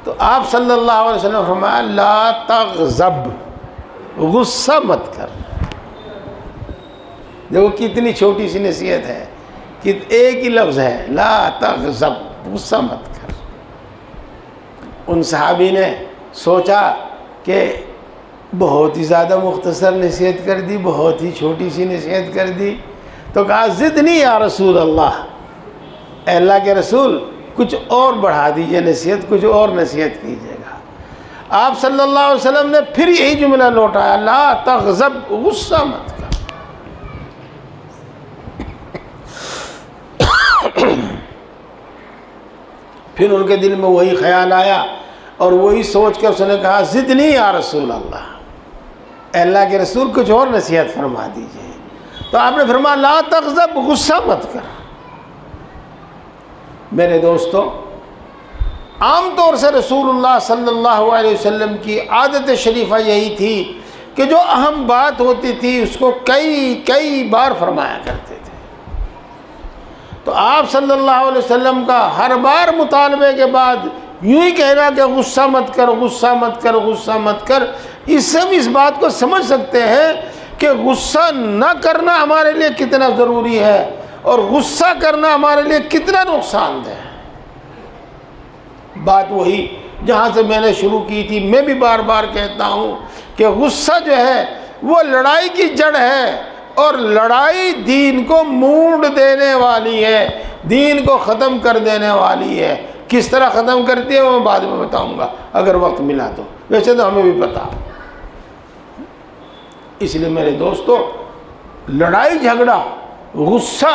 तो आप सल्लल्लाहु अलैहि वसल्लम फरमाया, ला तग़ज़ब, गुस्सा मत कर। देखो कितनी छोटी सी नसीहत है कि एक ही लफ्ज़ है, ला तग़ज़ब, गुस्सा मत कर। उन सहाबी ने सोचा कि बहुत ही ज़्यादा मुख्तसर नसीहत कर दी, बहुत ही छोटी सी नसीहत कर दी। तो कहा, ज़िदनी या रसूल अल्लाह, अल्लाह के रसूल कुछ और बढ़ा दीजिए नसीहत, कुछ और नसीहत कीजिएगा। आप सल्लल्लाहु अलैहि वसल्लम ने फिर यही जुमला लौटाया, ला तग़ज़ब, गुस्सा मत कर। फिर उनके दिल में वही ख्याल आया और वही सोच कर उसने कहा, ज़िदनी या रसूल अल्लाह, अल्लाह के रसूल कुछ और नसीहत फरमा दीजिए। तो आपने फरमाया, ला तग़ज़ब, गुस्सा मत कर। मेरे दोस्तों, आम तौर से रसूलुल्लाह सल्लल्लाहु अलैहि वसल्लम की आदत शरीफा यही थी कि जो अहम बात होती थी उसको कई बार फरमाया करते थे। तो आप सल्लल्लाहु अलैहि वसल्लम का हर बार मुतालबे के बाद यूँ ही कहना कि गुस्सा मत कर, गुस्सा मत कर, गुस्सा मत कर, इससे हम इस बात को समझ सकते हैं कि गुस्सा न करना हमारे लिए कितना ज़रूरी है और गुस्सा करना हमारे लिए कितना नुकसानदेह है। बात वही जहाँ से मैंने शुरू की थी, मैं भी बार बार कहता हूँ कि गुस्सा जो है वो लड़ाई की जड़ है और लड़ाई दीन को मूंड देने वाली है, दीन को ख़त्म कर देने वाली है। किस तरह ख़त्म करती है वो मैं बाद में बताऊँगा अगर वक्त मिला तो, वैसे तो हमें भी पता। इसलिए मेरे दोस्तों, लड़ाई झगड़ा गुस्सा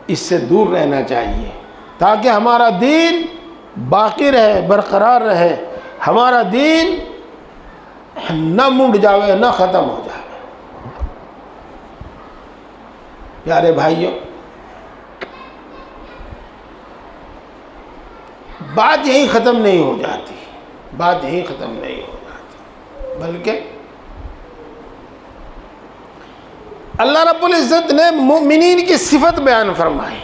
इससे दूर रहना चाहिए ताकि हमारा दीन बाकी रहे, बरकरार रहे, हमारा दीन न मुड़ जावे, न ख़त्म हो जावे। प्यारे भाइयों, बात यहीं ख़त्म नहीं हो जाती, बात यहीं ख़त्म नहीं हो जाती, बल्कि अल्लाह रब्बुल इज़्ज़त ने मोमिनीन की सिफत बयान फरमाई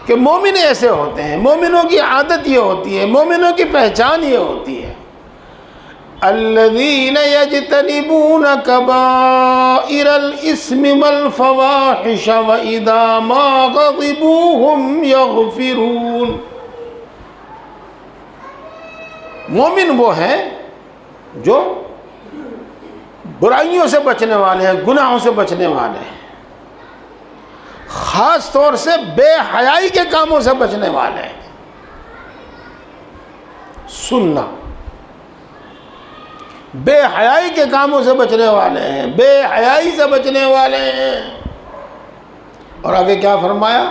कि मोमिन ऐसे होते हैं, मोमिनों की आदत ये होती है, मोमिनों की पहचान ये होती है, अल्लज़ीन यज्तनिबून कबाइरल इस्मि वल फवाहिश व इज़ा मा ग़ज़िबू हुम यग़फ़िरून। मोमिन वो हैं जो बुराइयों से बचने वाले हैं, गुनाहों से बचने वाले हैं, ख़ास तौर से बेहयाई के कामों से बचने वाले हैं। सुनना, बेहयाई के कामों से बचने वाले हैं, बेहयाई से बचने वाले हैं। और आगे क्या फरमाया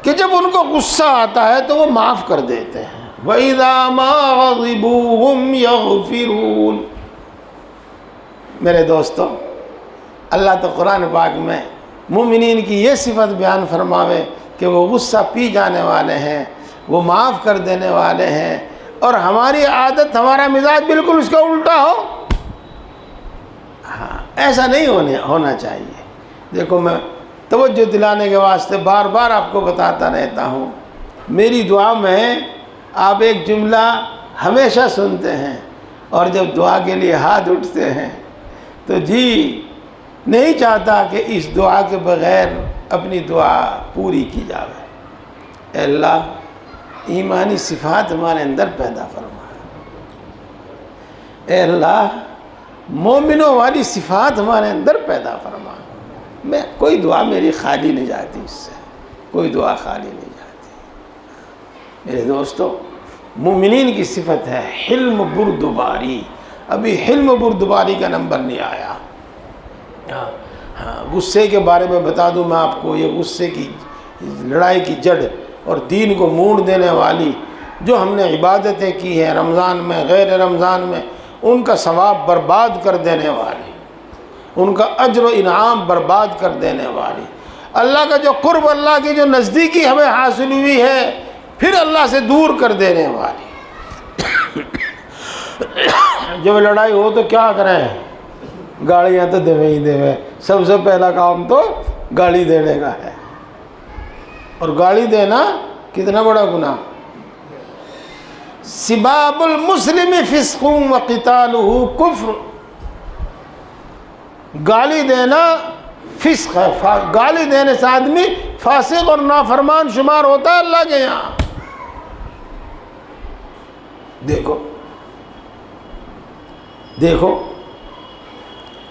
कि जब उनको गुस्सा आता है तो वो माफ़ कर देते हैं। वइज़ा मा ग़ज़िबू हुम यग़फ़िरून। मेरे दोस्तों, अल्लाह तो कुरान पाक में मोमिनीन की ये सिफत बयान फरमावे कि वो गुस्सा पी जाने वाले हैं, वो माफ़ कर देने वाले हैं, और हमारी आदत, हमारा मिजाज बिल्कुल उसका उल्टा हो। हाँ, ऐसा नहीं होना चाहिए। देखो, मैं तवज्जो दिलाने के वास्ते बार बार आपको बताता रहता हूँ, मेरी दुआ में आप एक जुमला हमेशा सुनते हैं, और जब दुआ के लिए हाथ उठते हैं तो जी नहीं चाहता कि इस दुआ के बग़ैर अपनी दुआ पूरी की जाए। अल्लाह ईमानी सिफ़ात हमारे अंदर पैदा फरमा, अल्लाह मोमिनों वाली सिफ़ात हमारे अंदर पैदा फरमा। मैं कोई दुआ मेरी खाली नहीं जाती, इससे कोई दुआ खाली नहीं जाती। मेरे दोस्तों, मोमिनीन की सिफत है हिल्म बुर्दबारी। अभी हिल्म बुर्दबारी का नंबर नहीं आया। हाँ, गुस्से के बारे में बता दूं मैं आपको, ये गुस्से की लड़ाई की जड़ और दीन को मोड़ देने वाली जो हमने इबादतें की हैं रमज़ान में, गैर रमज़ान में, उनका सवाब बर्बाद कर देने वाली, उनका अज्र व इनाम बर्बाद कर देने वाली, अल्लाह का जो कुर्ब, अल्लाह की जो नज़दीकी हमें हासिल हुई है, फिर अल्लाह से दूर कर देने वाली। जब लड़ाई हो तो क्या करें? गालियाँ तो देवे ही देवे। सबसे पहला काम तो गाली देने का है, और गाली देना कितना बड़ा गुनाह। सिबाबुल मुस्लिम फिस्कुम व क़ितालुहु कुफ्र। गाली देना फिस्क है। गाली देने से आदमी फासिक और नाफरमान शुमार होता है अल्लाह के यहाँ। देखो देखो,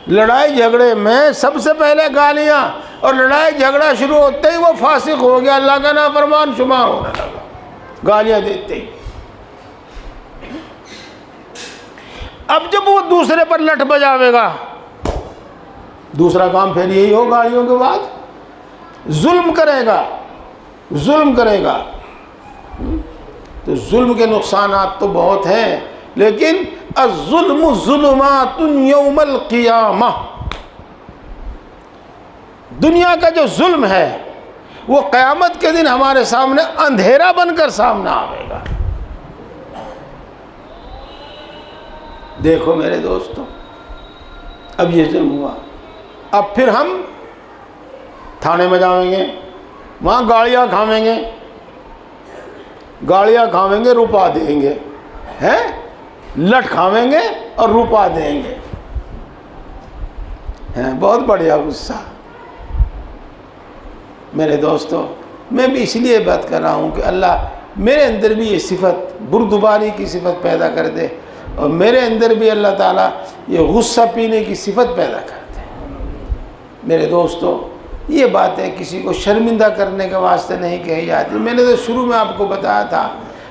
लड़ाई झगड़े में सबसे पहले गालियां, और लड़ाई झगड़ा शुरू होते ही वो फासिक हो गया, अल्लाह का नाफरमान शुमार होने लगा गालियां देते ही। अब जब वो दूसरे पर लठ बजावेगा, दूसरा काम फिर यही हो, गालियों के बाद जुल्म करेगा, जुल्म करेगा। तो जुल्म के नुकसानात तो बहुत हैं, लेकिन अज़्ज़ुल्मु ज़ुलुमातुन यौमल क़ियामह। दुनिया का जो जुल्म है वो क़यामत के दिन हमारे सामने अंधेरा बनकर सामने आएगा। देखो मेरे दोस्तों, अब ये जुल्म हुआ, अब फिर हम थाने में जाएंगे, वहाँ गालियाँ खावेंगे, गालियाँ खावेंगे, रुपा देंगे, हैं, लठ खावेंगे और रुपा देंगे, हैं, बहुत बढ़िया गुस्सा। मेरे दोस्तों, मैं भी इसलिए बात कर रहा हूँ कि अल्लाह मेरे अंदर भी ये सिफत, बुर्दबारी की सिफत पैदा कर दे, और मेरे अंदर भी अल्लाह ताला ये गुस्सा पीने की सिफत पैदा कर दे। मेरे दोस्तों, ये बातें किसी को शर्मिंदा करने के वास्ते नहीं कही जाती। मैंने तो शुरू में आपको बताया था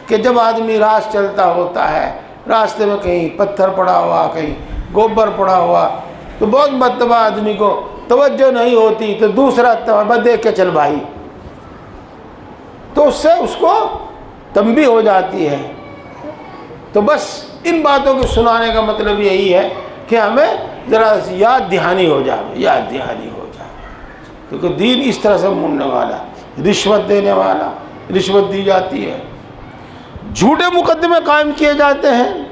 कि जब आदमी राह चलता होता है, रास्ते में कहीं पत्थर पड़ा हुआ, कहीं गोबर पड़ा हुआ, तो बहुत मरतबा आदमी को तवज्जो नहीं होती, तो दूसरा तवज्जो देख के चल भाई, तो उससे उसको तंबी हो जाती है। तो बस इन बातों को सुनाने का मतलब यही है कि हमें ज़रा याद दहानी हो जाए, याद दहानी हो जाए। क्योंकि दीन इस तरह से मुड़ने वाला, रिश्वत देने वाला, रिश्वत दी जाती है, झूठे मुकदमे कायम किए जाते हैं,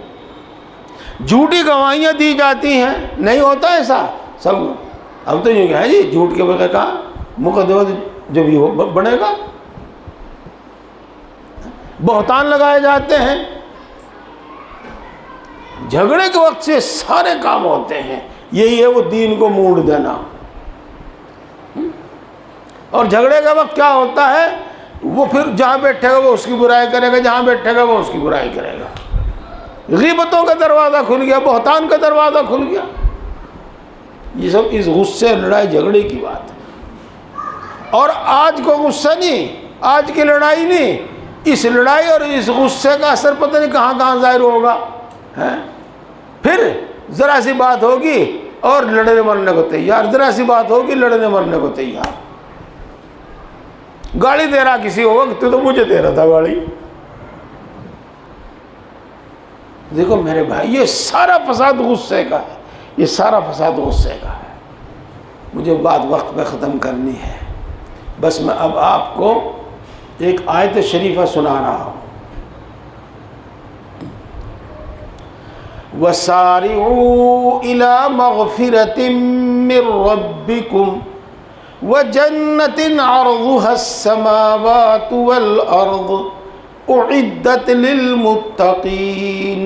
झूठी गवाहियाँ दी जाती हैं। नहीं होता ऐसा सब। अब तो यूँ है जी, झूठ के बगैर कहाँ मुकदमा जो भी हो बनेगा। बहतान लगाए जाते हैं, झगड़े के वक्त से सारे काम होते हैं। यही है वो दीन को मोड़ देना। और झगड़े का वक्त क्या होता है, वो फिर जहाँ बैठेगा वो उसकी बुराई करेगा, जहाँ बैठेगा वो उसकी बुराई करेगा। ग़ीबतों का दरवाज़ा खुल गया, बहतान का दरवाज़ा खुल गया। ये सब इस गुस्से लड़ाई झगड़े की बात है। और आज को गुस्सा नहीं, आज की लड़ाई नहीं, इस लड़ाई और इस गुस्से का असर पता नहीं कहाँ कहाँ ज़ाहिर होगा, है। फिर ज़रा सी बात होगी और लड़ने मरने को तैयार, ज़रा सी बात होगी लड़ने मरने को तैयार। गाली दे रहा किसी होगा कि तू तो मुझे दे रहा था गाली। देखो मेरे भाई, ये सारा फसाद गुस्से का है, ये सारा फसाद गुस्से का है। मुझे बात वक्त पे ख़त्म करनी है। बस मैं अब आपको एक आयत शरीफा सुना रहा हूँ। वसारिऊ इला मग़फ़िरतिम मिर रब्बिकुम व जन्नतिन अर्ज़ुहस समावातु वल अर्ज़ उइद्दत लिल मुत्तक़ीन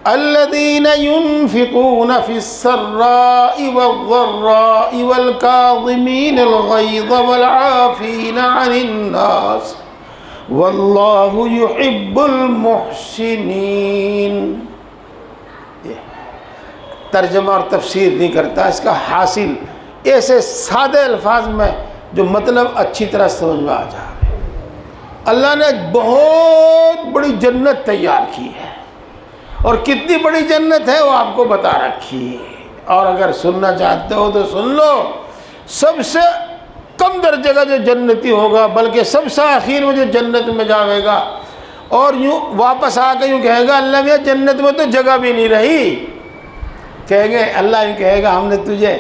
अल्लज़ीना युनफ़िक़ूना फ़िस्सर्राइ वज़्ज़र्राइ वल काज़िमीनल ग़ैज़ वल आफ़ीना अनिन नास वल्लाहु युहिब्बुल मुहसिनीन। तर्जमा और तफसीर नहीं करता, इसका हासिल ऐसे सादे अल्फाज में जो मतलब अच्छी तरह समझ में आ जाए। अल्लाह ने बहुत बड़ी जन्नत तैयार की है और कितनी बड़ी जन्नत है वो आपको बता रखी है। और अगर सुनना चाहते हो तो सुन लो। सबसे कम दर्जे का जो जन्नती होगा, बल्कि सबसे आखिर में जो जन्नत में जाएगा और यूँ वापस आकर यूँ कहेगा अल्लाह भैया जन्नत में तो जगह भी नहीं रही, कहेंगे अल्लाह यूँ कहेगा हमने तुझे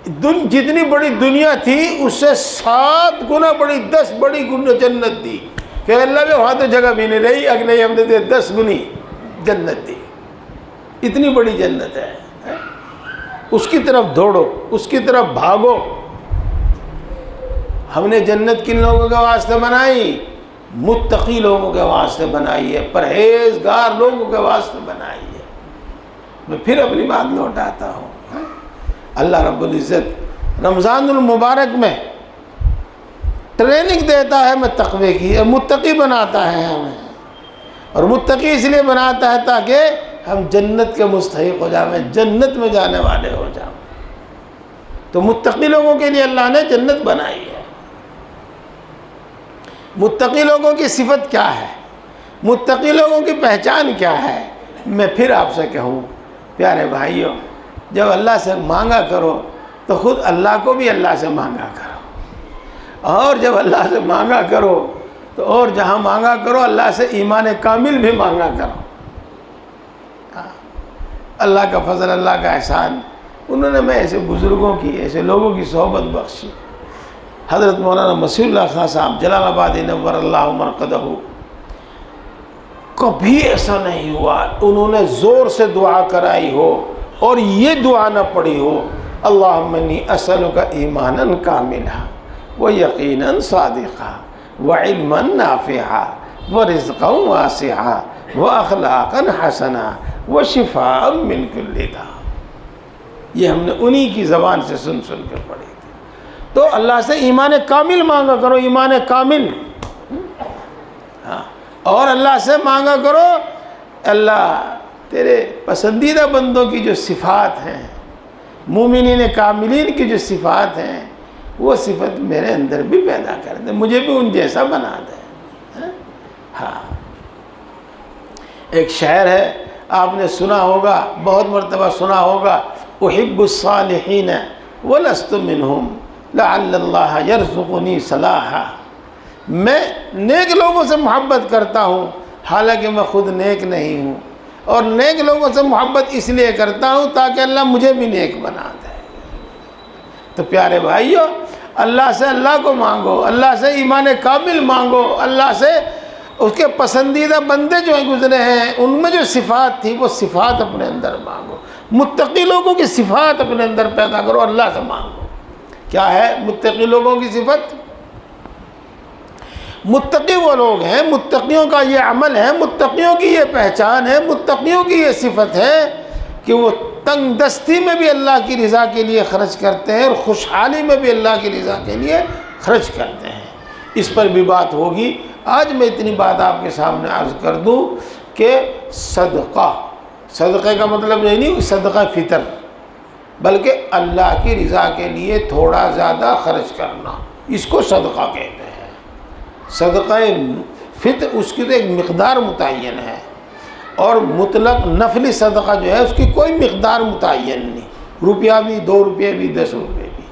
जितनी बड़ी दुनिया थी उससे 7 गुना बड़ी 10 बड़ी गुना जन्नत दी। कहे अल्लाह भैया वहाँ तो जगह भी नहीं रही, अगले हमने तुझे 10 गुनी जन्नत दी। इतनी बड़ी जन्नत है, उसकी तरफ दौड़ो, उसकी तरफ भागो। हमने जन्नत किन लोगों के वास्ते बनाई? मुत्तकी लोगों के वास्ते बनाई है, परहेजगार लोगों के वास्ते बनाई है। मैं फिर अपनी बात लौटाता हूँ। अल्लाह रब्बुल इज़्ज़त रमज़ानुल मुबारक में ट्रेनिंग देता है हमें तक़वे की, और मुत्तकी बनाता है हमें। और मुत्तकी इसलिए बनाता है ताकि हम जन्नत के मुस्तहिक़ हो जाएं, जन्नत में जाने वाले हो जाएं। तो मुत्तकी लोगों के लिए अल्लाह ने जन्नत बनाई है। मुत्तकी लोगों की सिफत क्या है, मुत्तकी लोगों की पहचान क्या है? मैं फिर आपसे कहूँ प्यारे भाइयों, जब अल्लाह से मांगा करो तो ख़ुद अल्लाह को भी अल्लाह से मांगा करो, और जब अल्लाह से मांगा करो तो और जहाँ मांगा करो अल्लाह से ईमान कामिल भी मांगा करो। अल्लाह का फजल, अल्लाह का एहसान, उन्होंने मैं ऐसे बुज़ुर्गों की, ऐसे लोगों की सोहबत बख्शी। हज़रत मौलाना मसीहुल्लाह खां साहब जलालाबादी नव्वरल्लाहु मरक़दहू, कभी ऐसा नहीं हुआ उन्होंने ज़ोर से दुआ कराई हो और ये दुआ न पढ़ी हो अल्लाहुम्मा इन्नी असअलुका ईमानन कामिला व यकीनन सादिक़ा व इल्मन नाफ़िआ व रिज़्क़न वासिआ व अख़लाक़न हसना व शिफ़ाअन मिन कुल्लि दा। ये हमने उन्हीं की ज़बान से सुन सुन कर पढ़ी थी। तो अल्लाह से ईमान कामिल मांगा करो, ईमान कामिल। हाँ, और अल्लाह से मांगा करो अल्लाह तेरे पसंदीदा बंदों की जो सिफ़ात हैं, मोमिनीन कामिलीन की जो सिफ़ात हैं, वो सिफ़त मेरे अंदर भी पैदा कर दे, मुझे भी उन जैसा बना दे। हाँ, एक शायर है, आपने सुना होगा, बहुत मरतबा सुना होगा, उहिब्बुस सालिहीन वलस्तु मिनहुम लअल्लल्लाह यरज़ुक़ुनी सलाहा। मैं नेक लोगों से मोहब्बत करता हूँ, हालांकि मैं ख़ुद नेक नहीं हूँ, और नेक लोगों से मोहब्बत इसलिए करता हूँ ताकि अल्लाह मुझे भी नेक बना दे। तो प्यारे भाइयों, अल्लाह से अल्लाह को मांगो, अल्लाह से ईमान कामिल मांगो, अल्लाह से उसके पसंदीदा बंदे जो हैं गुज़रे हैं उनमें जो सिफ़ात थी वो सिफ़ात अपने अंदर मांगो। मुत्तकी लोगों की सिफ़ात अपने अंदर पैदा करो, अल्लाह से मांगो। क्या है मुत्तकी लोगों की सिफ़त? मुत्तकी वो लोग हैं, मुत्तकियों का ये अमल है, मुत्तकियों की ये पहचान है, मुत्तकियों की ये सिफत है कि वो तंग दस्ती में भी अल्लाह की रज़ा के लिए ख़र्च करते हैं और खुशहाली में भी अल्लाह की रज़ा के लिए ख़र्च करते हैं। इस पर भी बात होगी। आज मैं इतनी बात आपके सामने अर्ज़ कर दूँ कि सदक़ा, सदक़े का मतलब ये नहीं सदक़ा फ़ितर, बल्कि अल्लाह की रज़ा के लिए थोड़ा ज़्यादा ख़र्च करना, इसको सदक़ा कहते हैं। सदक़ा फ़ितर उसकी तो एक मिक़दार मुतय्यन है, और मुतलक नफली सदक़ा जो है उसकी कोई मिक़दार मुतय्यन नहीं, रुपया भी, 2 रुपये भी, 10 रुपये भी,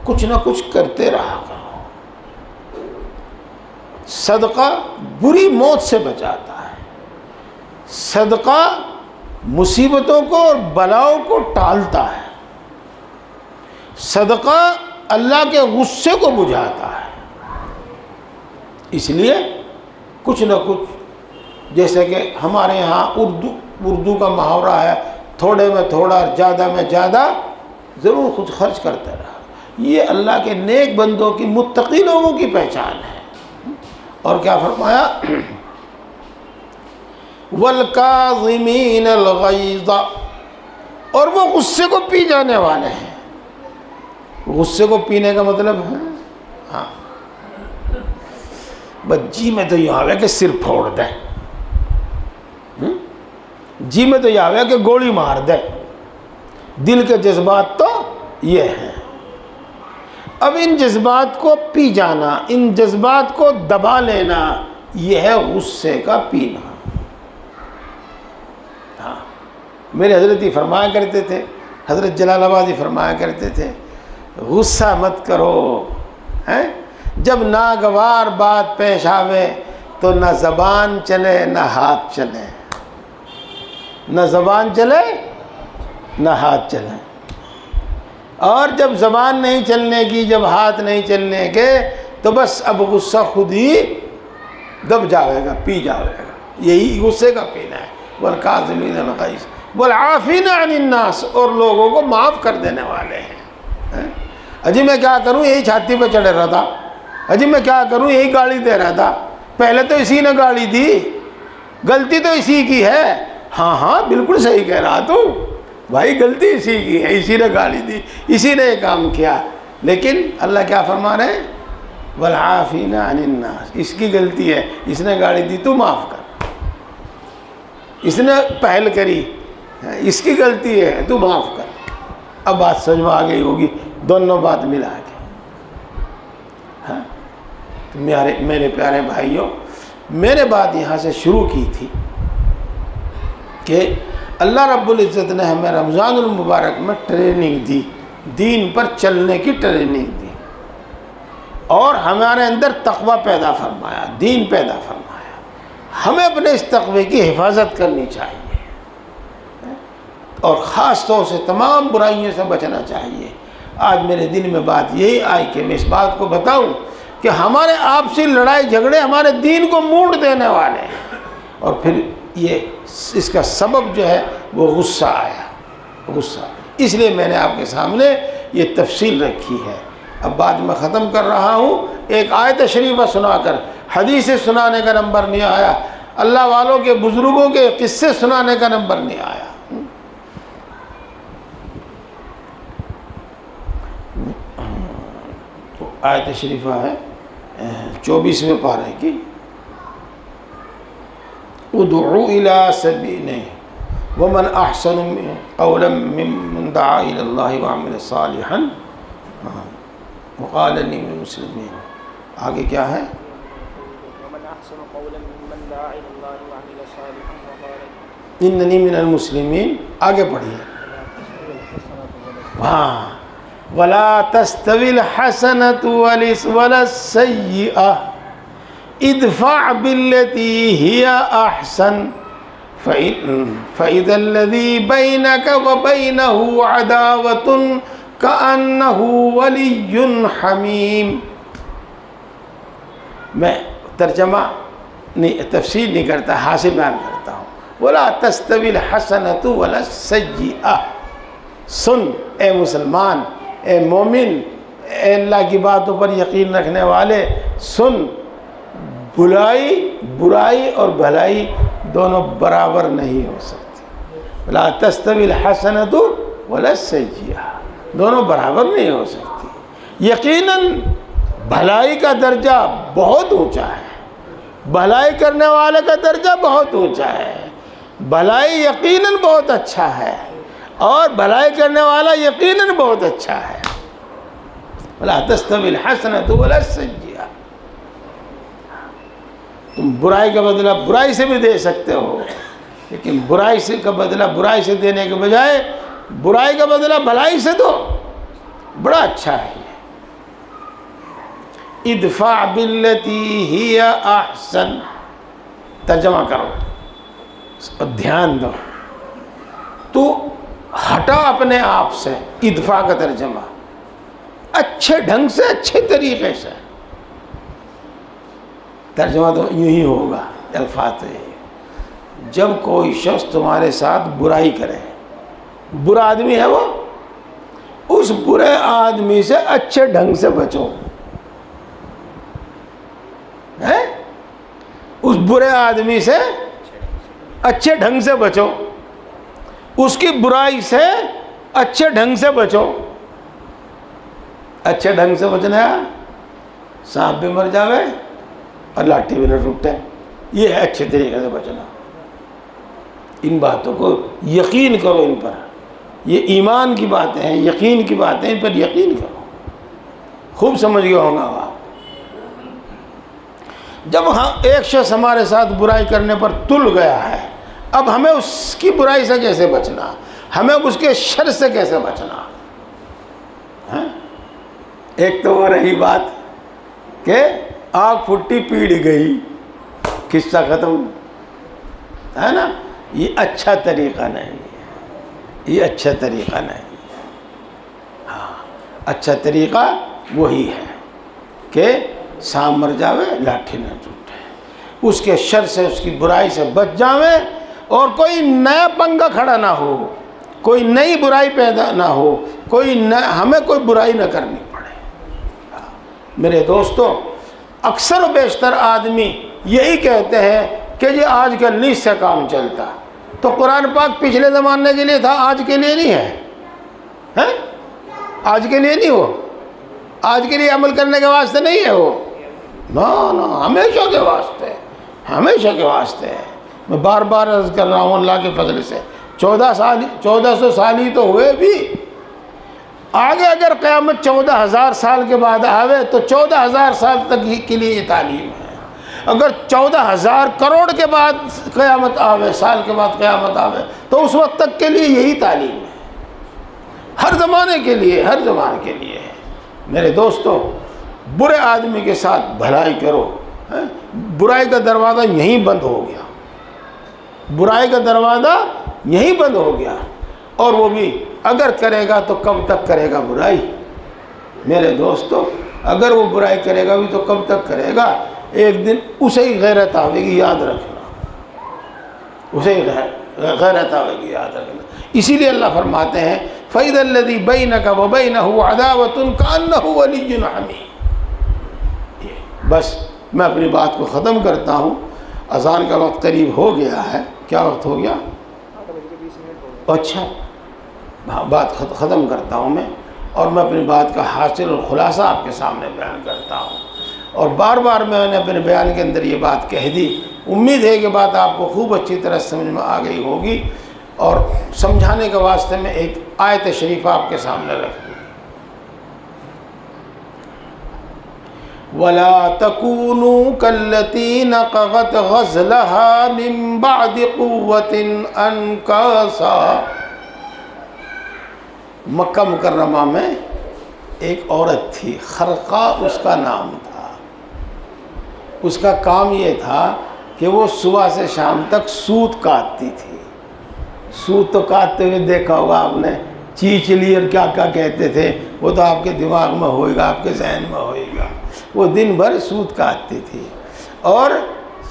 कुछ ना कुछ करते रहा करो। सदक़ा बुरी मौत से बचाता है, सदक़ा मुसीबतों को और बलाओं को टालता है, सदक़ा अल्लाह के गुस्से को बुझाता है। इसलिए कुछ न कुछ, जैसे कि हमारे यहाँ उर्दू का मुहावरा है, थोड़े में थोड़ा ज़्यादा में ज़्यादा ज़रूर कुछ खर्च करता रहा। ये अल्लाह के नेक बंदों की, मुत्तकी लोगों की पहचान है। और क्या फरमाया, वल काज़िमीन अल गैज़, और वो गुस्से को पी जाने वाले हैं। गुस्से को पीने का मतलब है, हाँ, बस जी में तो यह आवे कि सिर फोड़ दे, जी में तो यह आवे कि गोली मार दे। दिल के जज्बात तो ये हैं। अब इन जज्बात को पी जाना, इन जज्बात को दबा लेना, यह है गुस्से का पीना। हाँ, मेरे हजरत ही फरमाया करते थे, हजरत जलालाबादी फरमाया करते थे, गुस्सा मत करो, हैं, जब नागवार बात पेश आवे तो न ज़बान चले न हाथ चले, न ज़बान चले न हाथ चले। और जब ज़बान नहीं चलने की, जब हाथ नहीं चलने के, तो बस अब गुस्सा खुद ही दब जाएगा, पी जाएगा। यही गुस्से का पीना है। वल काज़िमीन अल गैज़ वल आफ़ीना अनिन नास, और लोगों को माफ़ कर देने वाले हैं। अजी मैं क्या करूं, यही छाती पे चढ़ रहा था, अजी मैं क्या करूं, यही गाली दे रहा था, पहले तो इसी ने गाली दी, गलती तो इसी की है। हाँ हाँ बिल्कुल सही कह रहा तू भाई, गलती इसी की है, इसी ने गाली दी, इसी ने ये काम किया। लेकिन अल्लाह क्या फरमा रहे हैं, वल आफ़ीना अनिन नास, इसकी गलती है, इसने गाली दी, तू माफ़ कर, इसने पहल करी, इसकी गलती है, तू माफ़ कर। अब बात समझ में आ गई होगी, दोनों बात मिला के। हाँ, तो मेरे प्यारे भाइयों, मैंने बात यहाँ से शुरू की थी कि अल्लाह रब्बुल इज़्ज़त ने हमें रमज़ानुल मुबारक में ट्रेनिंग दी, दीन पर चलने की ट्रेनिंग दी, और हमारे अंदर तक़वा पैदा फरमाया, दीन पैदा फरमाया। हमें अपने इस तक़वे की हिफाजत करनी चाहिए, और ख़ास तौर से तमाम बुराइयों से बचना चाहिए। आज मेरे दिल में बात यही आई कि मैं इस बात को बताऊं कि हमारे आपसी लड़ाई झगड़े हमारे दीन को मूड देने वाले हैं, और फिर ये इसका सबब जो है वो गुस्सा आया, गुस्सा। इसलिए मैंने आपके सामने ये तफसील रखी है। अब बात मैं ख़त्म कर रहा हूँ, एक आयत शरीफा सुनाकर, हदीसें सुनाने का नंबर नहीं आया, अल्लाह वालों के बुज़ुर्गों के किस्से सुनाने का नंबर नहीं आया। आयत शरीफा है 24वें पारे की, उदउ इला सबील वमन अहसन क़ौलन मिम्मन दआ इलल्लाहि व अमिल सालिहन व क़ाल इन्नी मिनल मुस्लिमीन। आगे क्या है, इन्नी मिनल मुस्लिमीन। आगे पढ़िए, हाँ, वला तस्तविल हसनतु वला सय्यिअह इदफ़अ बिल्लती हिया अहसन फ़इज़ल्लज़ी बैनक व बैनहु अदावतुन कअन्नहु वलिय्युन हमीम। मैं तर्जमा नहीं, तफसीर नहीं करता, हासिल बयान करता हूँ। वला तस्तविल हसनतु वला सय्यिअह। सुन ए मुसलमान, ए मोमिन, ए अल्लाह की बातों पर यकीन रखने वाले, सुन, बुराई और भलाई दोनों बराबर नहीं हो सकती। ला तस्तविल हसनतु वला सय्यिअह, दोनों बराबर नहीं हो सकती। यकीनन भलाई का दर्जा बहुत ऊंचा है, भलाई करने वाले का दर्जा बहुत ऊंचा है। भलाई यकीनन बहुत अच्छा है, और भलाई करने वाला यकीनन बहुत अच्छा है। वला तस्तविल हसनतु वला सय्यिअह। तुम बुराई का बदला बुराई से भी दे सकते हो, लेकिन बुराई से का बदला बुराई से देने के बजाय बुराई का बदला भलाई से दो, बड़ा अच्छा है। इदफ़ा बिल्लती हिया अहसन। तर्जमा करो और ध्यान दो, तो हटा अपने आप से, इदफ़ा का तर्जमा अच्छे ढंग से, अच्छे तरीके से। तर्जुमा तो यूं ही होगा, अल्फाज तो यही। जब कोई शख्स तुम्हारे साथ बुराई करे, बुरा आदमी है वो, उस बुरे आदमी से अच्छे ढंग से बचो, है? उस बुरे आदमी से अच्छे ढंग से बचो, उसकी बुराई से अच्छे ढंग से बचो। अच्छे ढंग से बचना है, सांप भी मर जावे और लाठी भी न टूटे, ये है अच्छे तरीके से बचना। इन बातों को यकीन करो, इन पर, ये ईमान की बातें हैं, यकीन की बातें, इन पर यकीन करो। खूब समझ गए होंगे आप। जब हम एक शख्स हमारे साथ बुराई करने पर तुल गया है, अब हमें उसकी बुराई से कैसे बचना, हमें उसके शर से कैसे बचना है? एक तो वो रही बात कि आग फुट्टी पीड़ गई, किस्सा खत्म, है ना? ये अच्छा तरीका नहीं है, ये अच्छा तरीका नहीं है। हाँ, अच्छा तरीका वही है कि सांप मर जावे, लाठी न टूटे, उसके शर से, उसकी बुराई से बच जावे, और कोई नया पंगा खड़ा ना हो, कोई नई बुराई पैदा ना हो, हमें कोई बुराई न करनी पड़े। मेरे दोस्तों, अक्सर बेशतर आदमी यही कहते हैं कि जी आजकल नहीं से काम चलता। तो कुरान पाक पिछले ज़माने के लिए था, आज के लिए नहीं है, हैं? आज के लिए नहीं हो, आज के लिए अमल करने के वास्ते नहीं है वो, ना ना, हमेशा के वास्ते, हमेशा के वास्ते है। मैं बार बार अर्ज़ कर रहा हूँ अल्लाह के फजल से, 1400 साल ही तो हुए भी, आगे अगर क़यामत 14,000 साल के बाद आवे तो 14,000 साल तक के लिए ये तालीम है। अगर 14,000 करोड़ के बाद क़यामत आवे, साल के बाद क़यामत आवे, तो उस वक्त तक के लिए यही तालीम है, हर ज़माने के लिए, हर ज़माने के लिए है। मेरे दोस्तों, बुरे आदमी के साथ भलाई करो, है? बुराई का दरवाज़ा यहीं बंद हो गया, बुराई का दरवाज़ा यहीं बंद हो गया। और वो भी अगर करेगा तो कब तक करेगा बुराई? मेरे दोस्तों, अगर वो बुराई करेगा भी तो कब तक करेगा? एक दिन उसे ही गैरत आवेगी, याद रखना, उसे ही गैरत आवेगी, याद रखना। इसीलिए अल्लाह फरमाते हैं, फ़इज़ल्लज़ी बैनका व बैनहु अदावतुन कअन्नहु वलिय्युन हमीम। बस मैं अपनी बात को ख़त्म करता हूँ, अज़ान का वक्त करीब हो गया है। क्या वक्त हो गया? अच्छा, बात ख़त्म करता हूँ मैं, और मैं अपनी बात का हासिल और ख़ुलासा आपके सामने बयान करता हूँ। और बार बार मैंने अपने बयान के अंदर ये बात कह दी, उम्मीद है कि बात आपको खूब अच्छी तरह समझ में आ गई होगी। और समझाने के वास्ते में एक आयत शरीफा आपके सामने रख दूँ, वला तकूनू कल्लती नक़ज़त ग़ज़लहा मिन बअदि क़ुव्वतिन अनकासा। मक्का मुकर्रमा में एक औरत थी, खरका उसका नाम था। उसका काम ये था कि वो सुबह से शाम तक सूत काटती थी। सूत तो काटते हुए देखा होगा आपने, चीचली और क्या क्या कहते थे, वो तो आपके दिमाग में होएगा, आपके जहन में होएगा। वो दिन भर सूत काटती थी और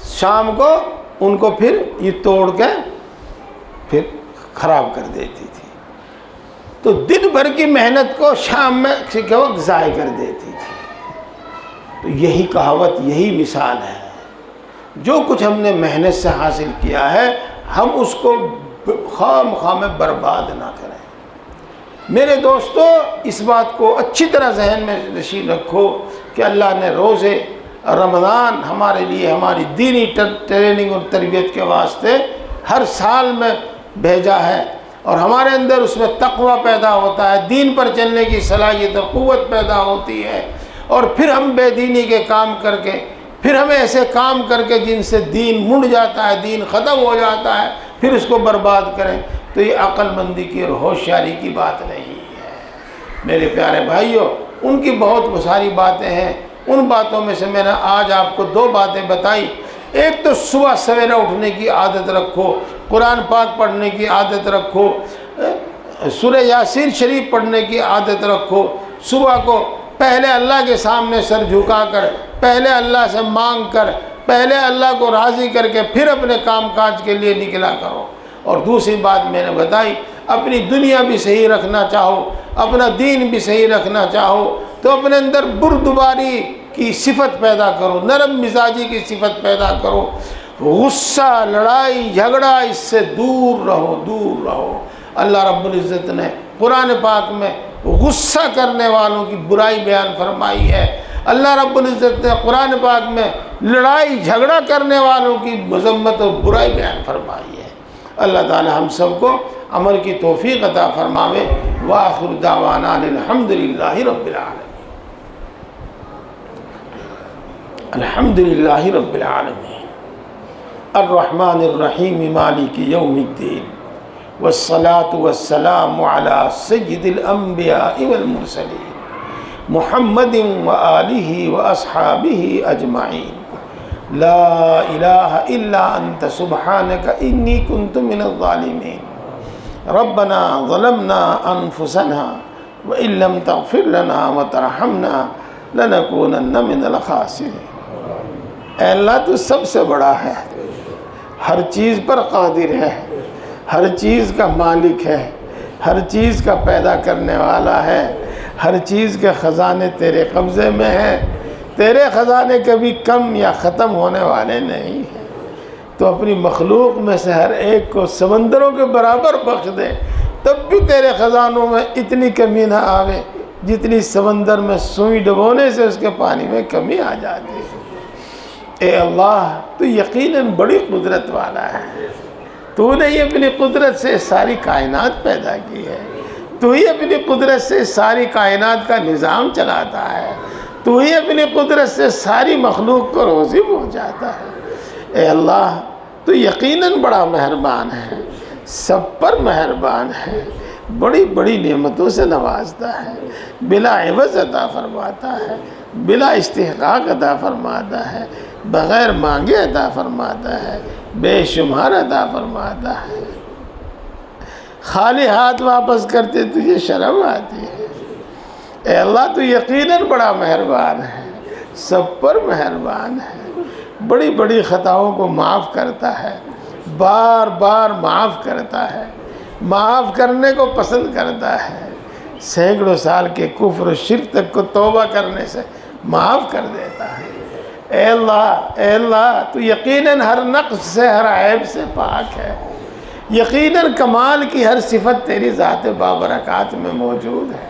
शाम को उनको फिर ये तोड़ के फिर ख़राब कर देती थी। तो दिन भर की मेहनत को शाम में वक्त ज़ाय कर देती थी। तो यही कहावत, यही मिसाल है, जो कुछ हमने मेहनत से हासिल किया है हम उसको खामखा में बर्बाद ना करें। मेरे दोस्तों, इस बात को अच्छी तरह जहन में नशीन रखो कि अल्लाह ने रोज़े रमज़ान हमारे लिए, हमारी दीनी ट्रेनिंग और तरबियत के वास्ते हर साल में भेजा है, और हमारे अंदर उसमें तक़वा पैदा होता है, दीन पर चलने की सलाहियत और क़ुव्वत पैदा होती है। और फिर हम बेदीनी के काम करके, फिर हमें ऐसे काम करके जिनसे दीन मुड़ जाता है, दीन ख़त्म हो जाता है, फिर उसको बर्बाद करें, तो ये अक्लमंदी की और होशियारी की बात नहीं है। मेरे प्यारे भाइयों, उनकी बहुत सारी बातें हैं, उन बातों में से मैंने आज आपको 2 बातें बताई। एक तो सुबह सवेरे उठने की आदत रखो, कुरान पाक पढ़ने की आदत रखो, सूरह यासीन शरीफ पढ़ने की आदत रखो, सुबह को पहले अल्लाह के सामने सर झुका कर, पहले अल्लाह से मांग कर, पहले अल्लाह को राज़ी करके फिर अपने काम काज के लिए निकला करो। और दूसरी बात मैंने बताई, अपनी दुनिया भी सही रखना चाहो, अपना दीन भी सही रखना चाहो तो अपने अंदर बुर्दबारी की सिफत पैदा करो, नरम मिजाजी की सिफत पैदा करो। गुस्सा, लड़ाई झगड़ा, इससे दूर रहो, दूर रहो। अल्लाह रब्बुल इज़्ज़त ने कुरान पाक में गुस्सा करने वालों की बुराई बयान फरमाई है। अल्लाह रब्बुल इज़्ज़त ने कुरान पाक में लड़ाई झगड़ा करने वालों की मज़म्मत और बुराई बयान फरमाई है। अल्लाह ताला हम सबको अमल की तौफीक अता फरमावे। व आखिर दावाना अल्हम्दुलिल्लाहि रब्बिल आलमीन। अल्हम्दुलिल्लाहि रब्बिल आलमीन अर्रहमानिर रहीम मालिकि यौमिद्दीन वस्सलातु वस्सलामु अला सय्यिदिल अंबियाइ वल मुरसलीन मुहम्मदिन व आलिहि व अस्हाबिहि अजमाइन। ला इलाहा इल्ला अंत सुब्हानका इन्नी कुन्तु मिनज़ ज़ालिमीन। रब्बना ज़लमना अनफुसना व इल्लम तग़फिर लना व तरहमना लनकूनन्न मिनल ख़ासिरीन। ऐ अल्लाह तू सबसे बड़ा है, हर चीज़ पर कादिर है, हर चीज़ का मालिक है, हर चीज़ का पैदा करने वाला है, हर चीज़ के ख़जाने तेरे कब्ज़े में हैं। तेरे ख़जाने कभी कम या ख़त्म होने वाले नहीं हैं। तो अपनी मखलूक में से हर एक को समंदरों के बराबर बख्श दे, तब भी तेरे ख़जानों में इतनी कमी ना आवे जितनी समंदर में सुई डुबोने से उसके पानी में कमी आ जाती है। ए अल्लाह, तू यकीनन बड़ी कुदरत वाला है। तूने ही अपनी कुदरत से सारी कायनात पैदा की है, तू ही अपनी कुदरत से सारी कायनात का निज़ाम चलाता है, तू ही अपनी कुदरत से सारी मखलूक को रोज़ी पहुँचाता है। ए अल्लाह, तू यकीनन बड़ा मेहरबान है, सब पर मेहरबान है, बड़ी बड़ी नेमतों से नवाजता है, बिला इवज़ अता फरमाता है, बिला इस्तिहक़ाक़ अता फरमाता है, बग़ैर मांगे अता फरमाता है, बेशुमार अता फरमाता है। खाली हाथ वापस करते तुझे शर्म आती है। ए अल्लाह, तू यकीनन बड़ा मेहरबान है, सब पर मेहरबान है, बड़ी बड़ी ख़ताओं को माफ़ करता है, बार बार माफ़ करता है, माफ़ करने को पसंद करता है। सैकड़ों साल के कुफ्र और शिर्क तक को तौबा करने से माफ़ कर देता है। ए अल्लाह, तू यकीनन हर नक़्स से, हर ऐब से पाक है। यकीनन कमाल की हर सिफत तेरी ज़ात बाबरकात में मौजूद है।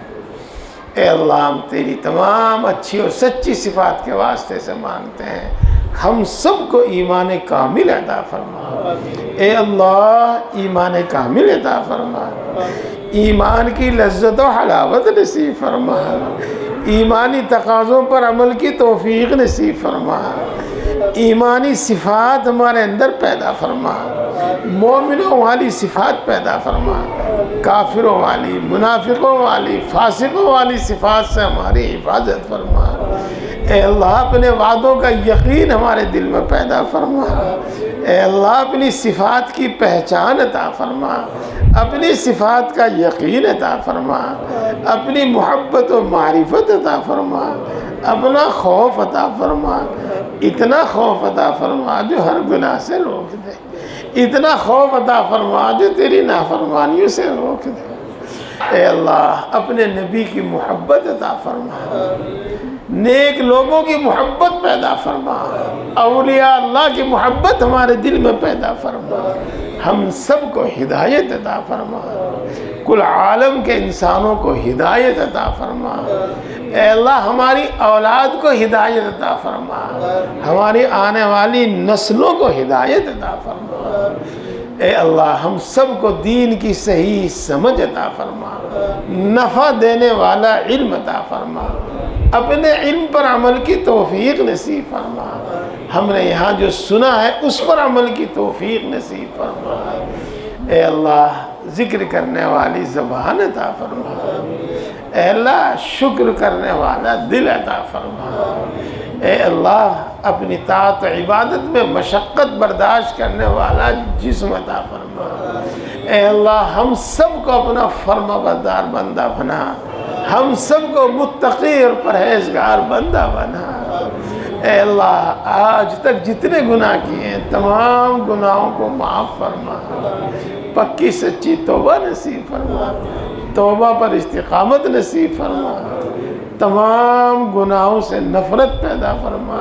ए अल्लाह, हम तेरी तमाम अच्छी और सच्ची सिफ़ात के वास्ते से मांगते हैं, हम सबको ईमान कामिल अता फरमा। ए अल्लाह, ईमान कामिल अता फरमा, ईमान की लज्जत व हलावत नसीब फरमा, ईमानी तकाज़ों पर अमल की तौफीक नसीब फरमा, ईमानी सिफ़ात हमारे अंदर पैदा फरमा, मोमिनों वाली सिफ़ात पैदा फरमा, काफिरों वाली, मुनाफिकों वाली, फासिकों वाली सिफ़ात से हमारी हिफाजत फरमा। ए अल्लाह, अपने वादों का यकीन हमारे दिल में पैदा फरमा। ए अल्लाह, अपनी सिफ़ात की पहचान अता फरमा, अपनी सिफ़ात का यकीन अता फरमा, अपनी मोहब्बत और मारिफत अता फरमा, अपना खौफ अता फरमा, इतना खौफ अता फरमा जो हर गुनाह से रोक दे, इतना खौफ अता फरमा जो तेरी नाफरमानियों से रोक दे। ए अल्लाह, अपने नबी की मोहब्बत अता फरमा, नेक लोगों की मोहब्बत पैदा फरमा, औलिया अल्लाह की मोहब्बत हमारे दिल में पैदा फरमा, हम सब को हिदायत अता फरमा, कुल आलम के इंसानों को हिदायत अता फरमा। ए अल्लाह, हमारी औलाद को हिदायत अता फरमा, हमारी आने वाली नस्लों को हिदायत अता फरमा। ए अल्लाह, हम सब को दीन की सही समझ अता फरमा, नफ़ा देने वाला इल्म अता फरमा, अपने इल्म पर अमल की तौफीक नसीब फरमा, हमने यहाँ जो सुना है उस पर अमल की तौफीक नसीब फरमा। ए अल्लाह, ज़िक्र करने वाली ज़बान अता फरमा, ए अल्लाह, शुक्र करने वाला दिल अता फरमा। ए अल्लाह, अपनी ताअत इबादत में मशक्क़त बर्दाश्त करने वाला जिस्म अता फरमा। ए अल्लाह, हम सब को अपना फर्माबरदार बंदा बना, हम सबको मुत्तकी और परहेजगार बंदा बना। ए अल्लाह आज तक जितने गुनाह किए हैं तमाम गुनाहों को माफ़ फरमा, पक्की सच्ची तौबा नसीब फरमा, तौबा पर इस्तिकामत नसीब फरमा, तमाम गुनाहों से नफ़रत पैदा फरमा,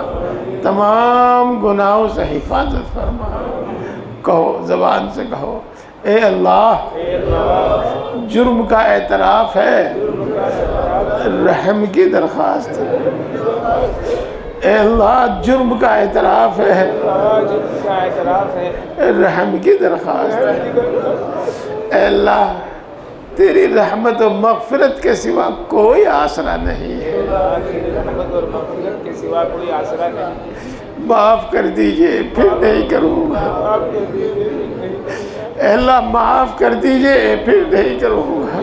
तमाम गुनाहों से हिफाजत फरमा। कहो ज़बान से कहो, ए अल्लाह जुर्म का एतराफ़ है, रहम की दरख्वास्त है। ए अल्लाह जुर्म का एतराफ़ है, रहम की दरख्वास्त है। ए अल्लाह तेरी रहमत और मग़फ़िरत के सिवा कोई आसरा नहीं है। माफ़ कर दीजिए फिर नहीं करूँगा। अल्लाह माफ़ कर दीजिए फिर नहीं करूँगा।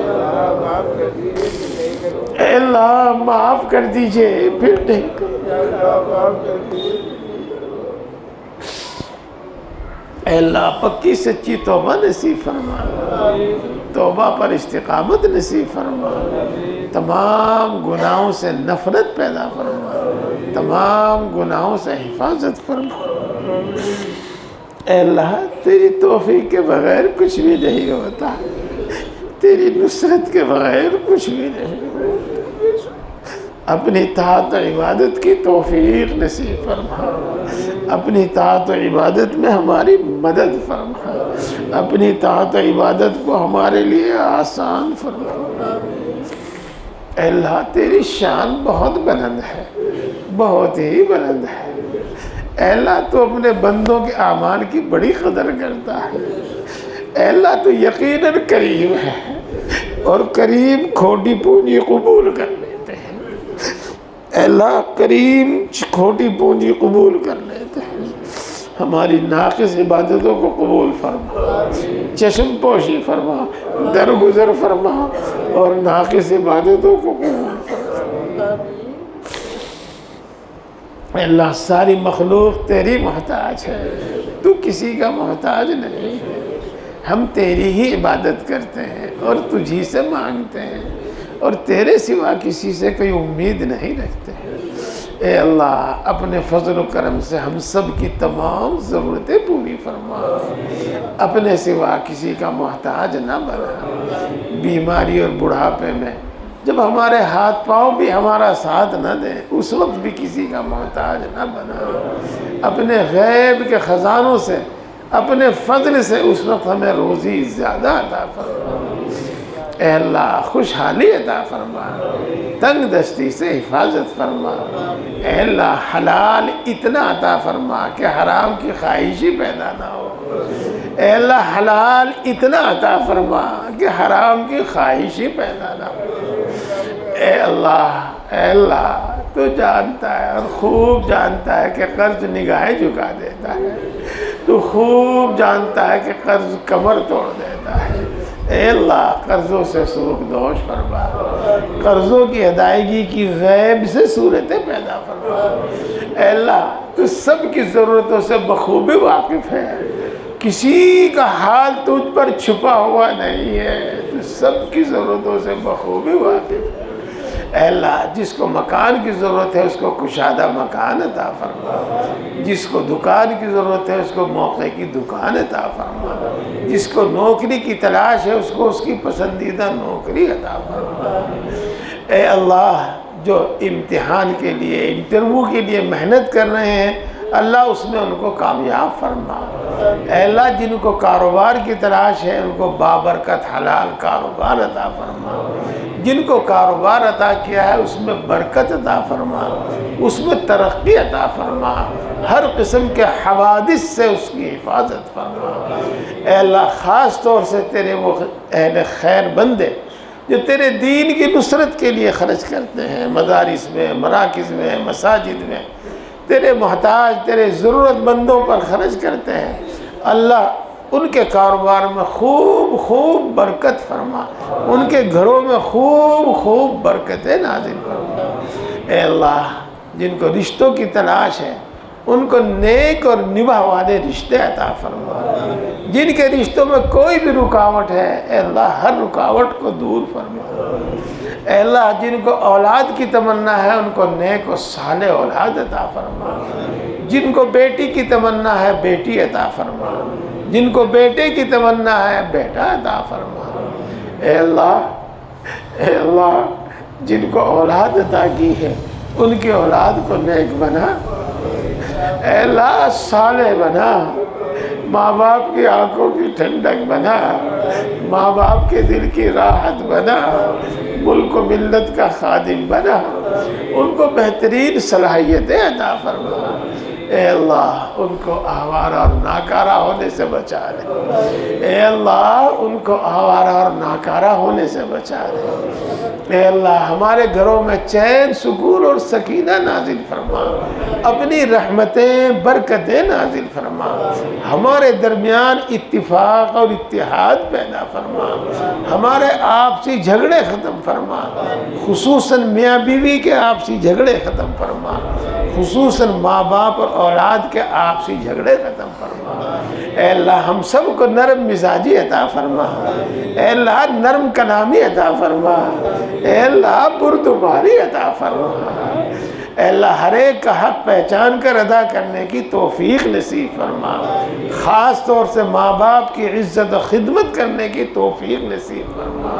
अल्लाह माफ़ कर दीजिए फिर नहीं करूँगा। अल्लाह पक्की सच्ची तौबा नसीब फरमा, तौबा पर इस्तिकामत नसीब फरमा, तमाम गुनाहों से नफ़रत पैदा फरमा, तमाम गुनाहों से हिफाजत फरमा। अल्लाह तेरी तौफीक के बग़ैर कुछ भी नहीं होता, तेरी नुसरत के बग़ैर कुछ भी नहीं होता। अपनी ताअत और इबादत की तौफीक नसीब फरमा, अपनी ताअत और इबादत में हमारी मदद फरमा, अपनी ताअत और इबादत को हमारे लिए आसान फरमा। अल्लाह तेरी शान बहुत बुलंद है, बहुत ही बुलंद है। अल्लाह तो अपने बंदों के आमाल की बड़ी कदर करता है। अल्लाह तो यकीनन करीम है और करीम खोटी पूंजी कबूल कर लेते हैं। अल्लाह करीम खोटी पूंजी कबूल कर लेते हैं। हमारी नाक़िस इबादतों को कबूल फरमा, चश्म पोशी फरमा, दरगुजर फरमा और नाक़िस इबादतों को कबूल फरमा। अल्लाह सारी मखलूक तेरी मोहताज है, तू किसी का मोहताज नहीं है। हम तेरी ही इबादत करते हैं और तुझी से मांगते हैं और तेरे सिवा किसी से कोई उम्मीद नहीं रखते हैं। ए अल्लाह अपने फजल व करम से हम सब की तमाम ज़रूरतें पूरी फरमा, अपने सिवा किसी का मोहताज ना बना। बीमारी और बुढ़ापे में जब हमारे हाथ पाँव भी हमारा साथ न दें उस वक्त भी किसी का मोहताज न बना। अपने गैब के ख़जानों से अपने फजल से उस वक्त हमें रोज़ी ज़्यादा अता फरमा। ए अल्लाह खुशहाली अता फरमा, तंग दस्ती से हिफाजत फरमा। ए अल्लाह हलाल इतना अता फरमा कि हराम की ख्वाहिश ही पैदा ना हो। ए अल्लाह हलाल इतना अता फरमा कि हराम की ख्वाहिश ही पैदा ना हो। ए अल्लाह तो जानता है और खूब जानता है कि कर्ज निगाहें झुका देता है, तो खूब जानता है कि कर्ज कमर तोड़ देता है। ए अल्लाह कर्ज़ों से सूख दोष फरमा, कर्ज़ों की अदायगी की गैब से सूरतें पैदा फरमा। ए अल्लाह तो सब की ज़रूरतों से बखूबी वाकिफ़ है, किसी का हाल तुझ पर छुपा हुआ नहीं है, तो सब की ज़रूरतों से बखूबी वाकिफ़ है। अल्लाह जिसको मकान की ज़रूरत है उसको कुशादा मकान अता फरमा, जिसको दुकान की ज़रूरत है उसको मौके की दुकान अता फरमा, जिसको नौकरी की तलाश है उसको उसकी पसंदीदा नौकरी अता फरमा। ए अल्लाह जो इम्तिहान के लिए इंटरव्यू के लिए मेहनत कर रहे हैं अल्लाह उसमें उनको कामयाब फरमा। अल्लाह जिनको कारोबार की तलाश है उनको बाबरकत हलाल कारोबार अता फरमा, जिनको कारोबार अता किया है उसमें बरकत अता फरमा, उसमें तरक्की अता फरमा, हर किस्म के हवादिस से उसकी हिफाजत फरमा। अल्लाह ख़ास तौर से तेरे वो अहले खैर बंदे जो तेरे दीन की नुसरत के लिए ख़र्च करते हैं, मदारिस में, मराकिज़ में, मसाजिद में तेरे मोहताज तेरे ज़रूरतमंदों पर ख़र्च करते हैं, अल्लाह उनके कारोबार में खूब खूब बरकत फरमा, उनके घरों में खूब खूब बरकतें नाज़िल फरमा। ए अल्लाह जिनको रिश्तों की तलाश है उनको नेक और निभा वाले रिश्ते अता फरमा। जिनके रिश्तों में कोई भी रुकावट है ऐ अल्लाह हर रुकावट को दूर फरमा। ऐ अल्लाह जिनको औलाद की तमन्ना है उनको नेक और साले औलाद अता फरमा। जिनको बेटी की तमन्ना है बेटी अता फरमा। जिनको बेटे की तमन्ना है बेटा अता फरमा। ऐ अल्लाह जिनको औलाद अता की है उनकी औलाद को नेक बना। ऐ अल्लाह साले बना। माँ बाप की आंखों की ठंडक बना। माँ बाप के दिल की राहत बना। मुल्क व मिल्लत का खादिम बना। उनको बेहतरीन सलाहियतें अता फरमा। ऐ अल्लाह उनको आवारा और नाकारा होने से बचा ले। ऐ अल्लाह उनको आवारा और नाकारा होने से बचा ले। ऐ अल्लाह हमारे घरों में चैन सुकून और सकीना नाजिल फरमा। अपनी रहमतें बरकतें नाजिल फरमा। हमारे दरमियान इत्तिफाक और इत्तिहाद पैदा फरमा। हमारे आपसी झगड़े ख़त्म फरमा। खुसूसन मियाँ बीवी के आपसी झगड़े ख़त्म फरमा। खुसूसन माँ बाप और औलाद के आपसी झगड़े ख़त्म फरमा। ऐ अल्लाह हम सब को नरम मिजाजी अता फरमा। ऐ अल्लाह नरम कलामी अता फरमा। ऐ अल्लाह बुर्दुबारी अता फरमा। ऐ अल्लाह हर एक का हक पहचान कर अदा करने की तौफीक नसीब फरमा। ख़ास तौर से माँ बाप की इज़्ज़त और ख़िदमत करने की तौफीक नसीब फरमा।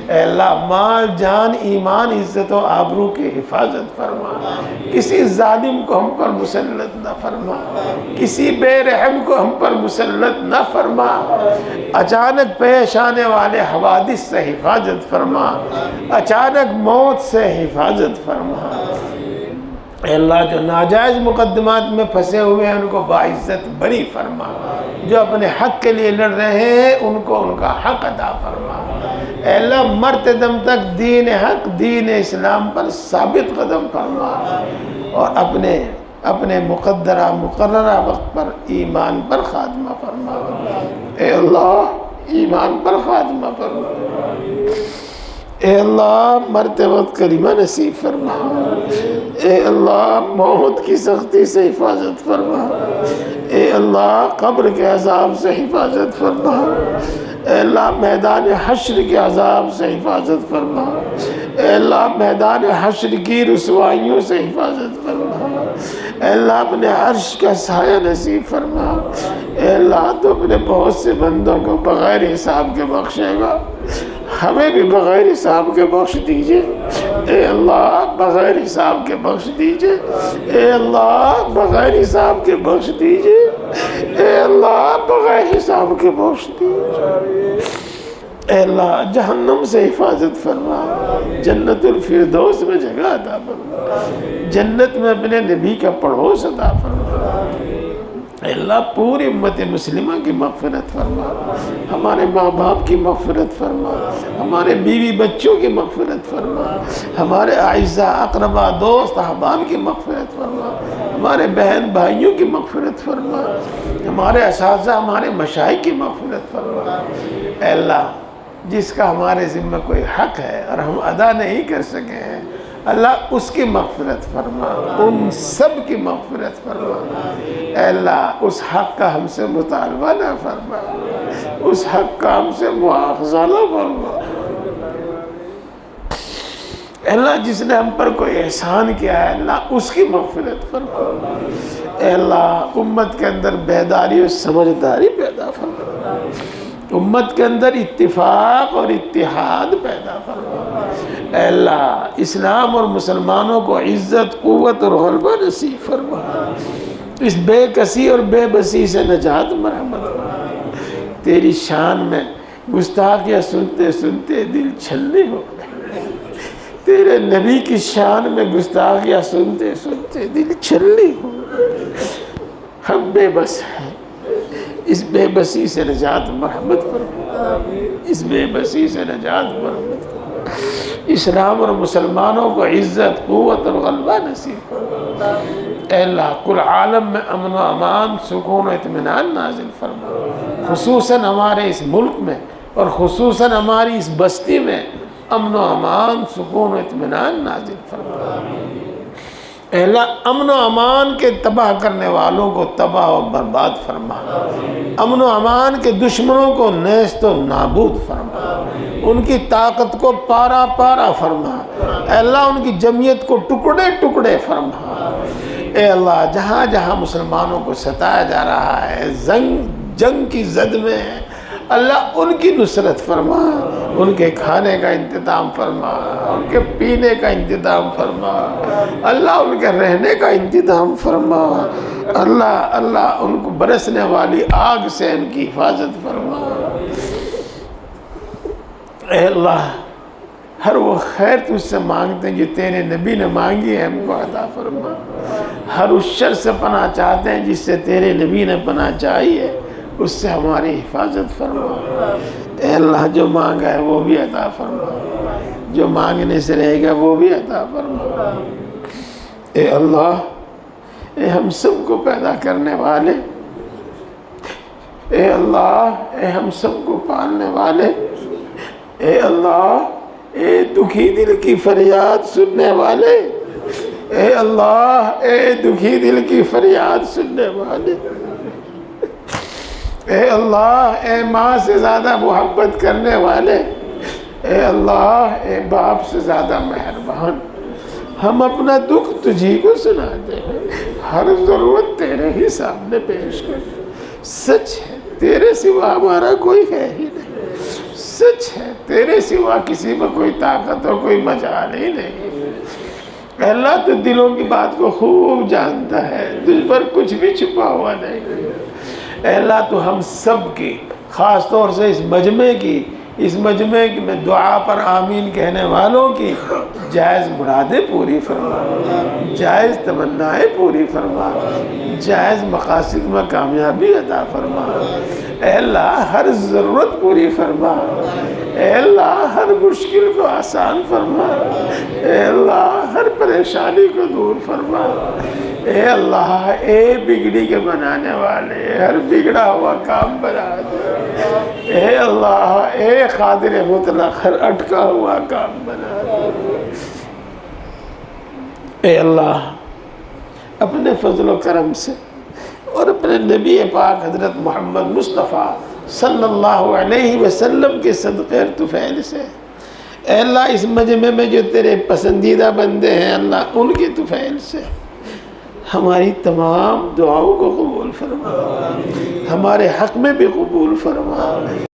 ऐ अल्लाह माल जान ईमान इज़्ज़त और आबरू की हिफाजत फरमा। किसी जालिम को हम पर मुसल्लत न फरमा। किसी बेरहम को हम पर मुसल्लत न फरमा। अचानक पेश आने वाले हवादिस से हिफाजत फरमा। अचानक मौत से हिफाजत फरमा। अल्लाह जो नाजायज़ मुकदमात में फंसे हुए हैं उनको बाइज़्ज़त बरी फरमा। जो अपने हक़ के लिए लड़ रहे हैं उनको उनका हक़ अता फरमा। अल्लाह मरते दम तक दीन हक़ दीन इस्लाम पर साबित कदम फरमा। और अपने मुक़द्दरा मुक़र्ररा वक्त पर ईमान पर ख़ात्मा फरमा। ए अल्लाह ईमान पर ख़ात्मा फरमा। ए अल्लाह मरते वक्त करीमा नसीब फरमा। ए अल्लाह मौत की सख्ती से हिफाजत फरमा। ए अल्लाह कब्र के अज़ाब से हिफाजत फरमा। ए अल्लाह मैदान हश्र के अज़ाब से हिफाजत फरमा। ए अल्लाह मैदान हश्र की रुसवाइयों से हिफाजत फरमा। ए अल्लाह अपने अर्श का साया नसीब फरमा। ए अल्लाह तो अपने बहुत से बंदों को बग़ैर हिसाब के बख्शेगा। हमें भी बग़ैर हिसाब के बख्श दीजिए। ए अल्लाह बग़ैर हिसाब के बख्श दीजिए। ए अल्लाह बग़ैर हिसाब के बख्श दीजिए। ए अल्लाह बग़ैर हिसाब के बख्श दीजिए। ए अल्लाह जहन्नम से हिफाजत फरमा। जन्नतुल फिरदौस में जगह अता फरमा। जन्नत में अपने नबी का पड़ोस अता फरमा। अल्लाह पूरी उम्मत मुस्लिमा की मग़फ़िरत फरमा। हमारे माँ बाप की मग़फ़िरत फरमा। हमारे बीवी बच्चों की मग़फ़िरत फरमा। हमारे आइज़ा अक़रबा दोस्त अहबाब की मग़फ़िरत फरमा। हमारे बहन भाइयों की मग़फ़िरत फरमा। हमारे असातिज़ा हमारे मशाइख़ की मग़फ़िरत फरमा। अल्लाह जिसका हमारे ज़िम्मे कोई हक़ है और हम अदा नहीं कर सके हैं अल्लाह उसकी मग़फ़िरत फरमा। उन सब की मग़फ़िरत फरमा। अल्लाह उस हक़ का हमसे मुतालबा ना फरमा। उस हक़ का हमसे मुआख़ज़ा ना फरमा। अल्लाह जिसने हम पर कोई एहसान किया है अल्लाह उसकी मग़फ़िरत फरमा। अल्लाह उम्मत के अंदर बेदारी और समझदारी पैदा फरमा। उम्मत के अंदर इत्तिफाक और इत्तिहाद पैदा फरमा। अल्लाह इस्लाम और मुसलमानों को इज़्ज़त क़ुव्वत और ग़लबा नसीब फरमा। इस बेकसी और बेबसी से नजात मरहमत फरमा। तेरी शान में गुस्ताखियाँ सुनते सुनते दिल छलनी हो गए। तेरे नबी की शान में गुस्ताखियाँ सुनते सुनते दिल छलनी हो गए। हम बेबस हैं। इस बेबसी से नजात मरहमत फरमा। इस बेबसी से नजात मरहमत फरमा। इस्लाम और मुसलमानों को इज़्ज़त क़ुव्वत और ग़लबा नसीब फरमा। अल्लाह कुल आलम में अमन व अमान सुकून व इत्मीनान नाज़िल फरमा। खुसूसन हमारे इस मुल्क में और खुसूसन हमारी इस बस्ती में अमन व अमान सुकून व इत्मीनान नाज़िल फरमा। अल्लाह अमन व अमान के तबाह करने वालों को तबाह और बर्बाद फरमा, अमन व अमान के दुश्मनों को नेस्त व नाबूद फरमा, उनकी ताकत को पारा पारा फरमा, अल्लाह उनकी जमीयत को टुकड़े टुकड़े फरमा। ए अल्लाह जहाँ जहाँ मुसलमानों को सताया जा रहा है, जंग की जद में है, अल्लाह उनकी नुसरत फरमा, उनके खाने का इंतज़ाम फरमा, उनके पीने का इंतज़ाम फरमा, अल्लाह उनके रहने का इंतज़ाम फरमा, अल्लाह अल्लाह उनको बरसने वाली आग से उनकी हिफाजत फरमा। ए अल्लाह हर वो खैर तुझसे मांगते हैं जो तेरे नबी ने मांगी है, हमको अता फरमा। हर उस शर से पनाह चाहते हैं जिससे तेरे नबी ने पनाह चाही है, उससे हमारी हिफाजत फरमा। ए अल्लाह जो मांगा है वो भी अता फरमा, जो मांगने से रहेगा वो भी अता फरमा। ए अल्लाह ए हम सबको पैदा करने वाले, ए अल्लाह ए हम सबको पालने वाले, ए अल्लाह ए दुखी दिल की फरियाद सुनने वाले, ए अल्लाह ए दुखी दिल की फरियाद सुनने वाले, ए अल्लाह ए माँ से ज़्यादा मोहब्बत करने वाले, ए अल्लाह ए बाप से ज़्यादा मेहरबान, हम अपना दुख तुझी को सुनाते हैं, हर ज़रूरत तेरे ही सामने पेश कर। सच है तेरे सिवा हमारा कोई है ही नहीं, सच है तेरे सिवा किसी में कोई ताकत और कोई मजाल ही नहीं। अल्लाह तो दिलों की बात को खूब जानता है, तुझ पर कुछ भी छुपा हुआ नहीं। अल्लाह तो हम सब की, ख़ास तौर से इस मजमे में दुआ पर आमीन कहने वालों की जायज़ मुरादें पूरी फरमा, जायज़ तमन्नाएँ पूरी फरमा, जायज़ मकासद में कामयाबी अता फरमा। अल्लाह हर ज़रूरत पूरी फरमा, अल्लाह हर मुश्किल को आसान फरमा, अल्लाह हर परेशानी को दूर फरमा। ए अल्लाह ए बिगड़ी के बनाने वाले हर बिगड़ा हुआ काम बना दे। ए अल्लाह ए कादिर मुतलक हर अटका हुआ काम बना दे। ए अल्लाह अपने फजल व करम से और अपने नबी पाक हज़रत मोहम्मद मुस्तफ़ा सल्लल्लाहु अलैहि वसल्लम के सदक़े तुफ़ैल से अल्लाह इस मजमे में जो तेरे पसंदीदा बंदे हैं, अल्लाह उनके तुफ़ैल से हमारी तमाम दुआओं को कबूल फरमा, हमारे हक़ में भी कबूल फरमा।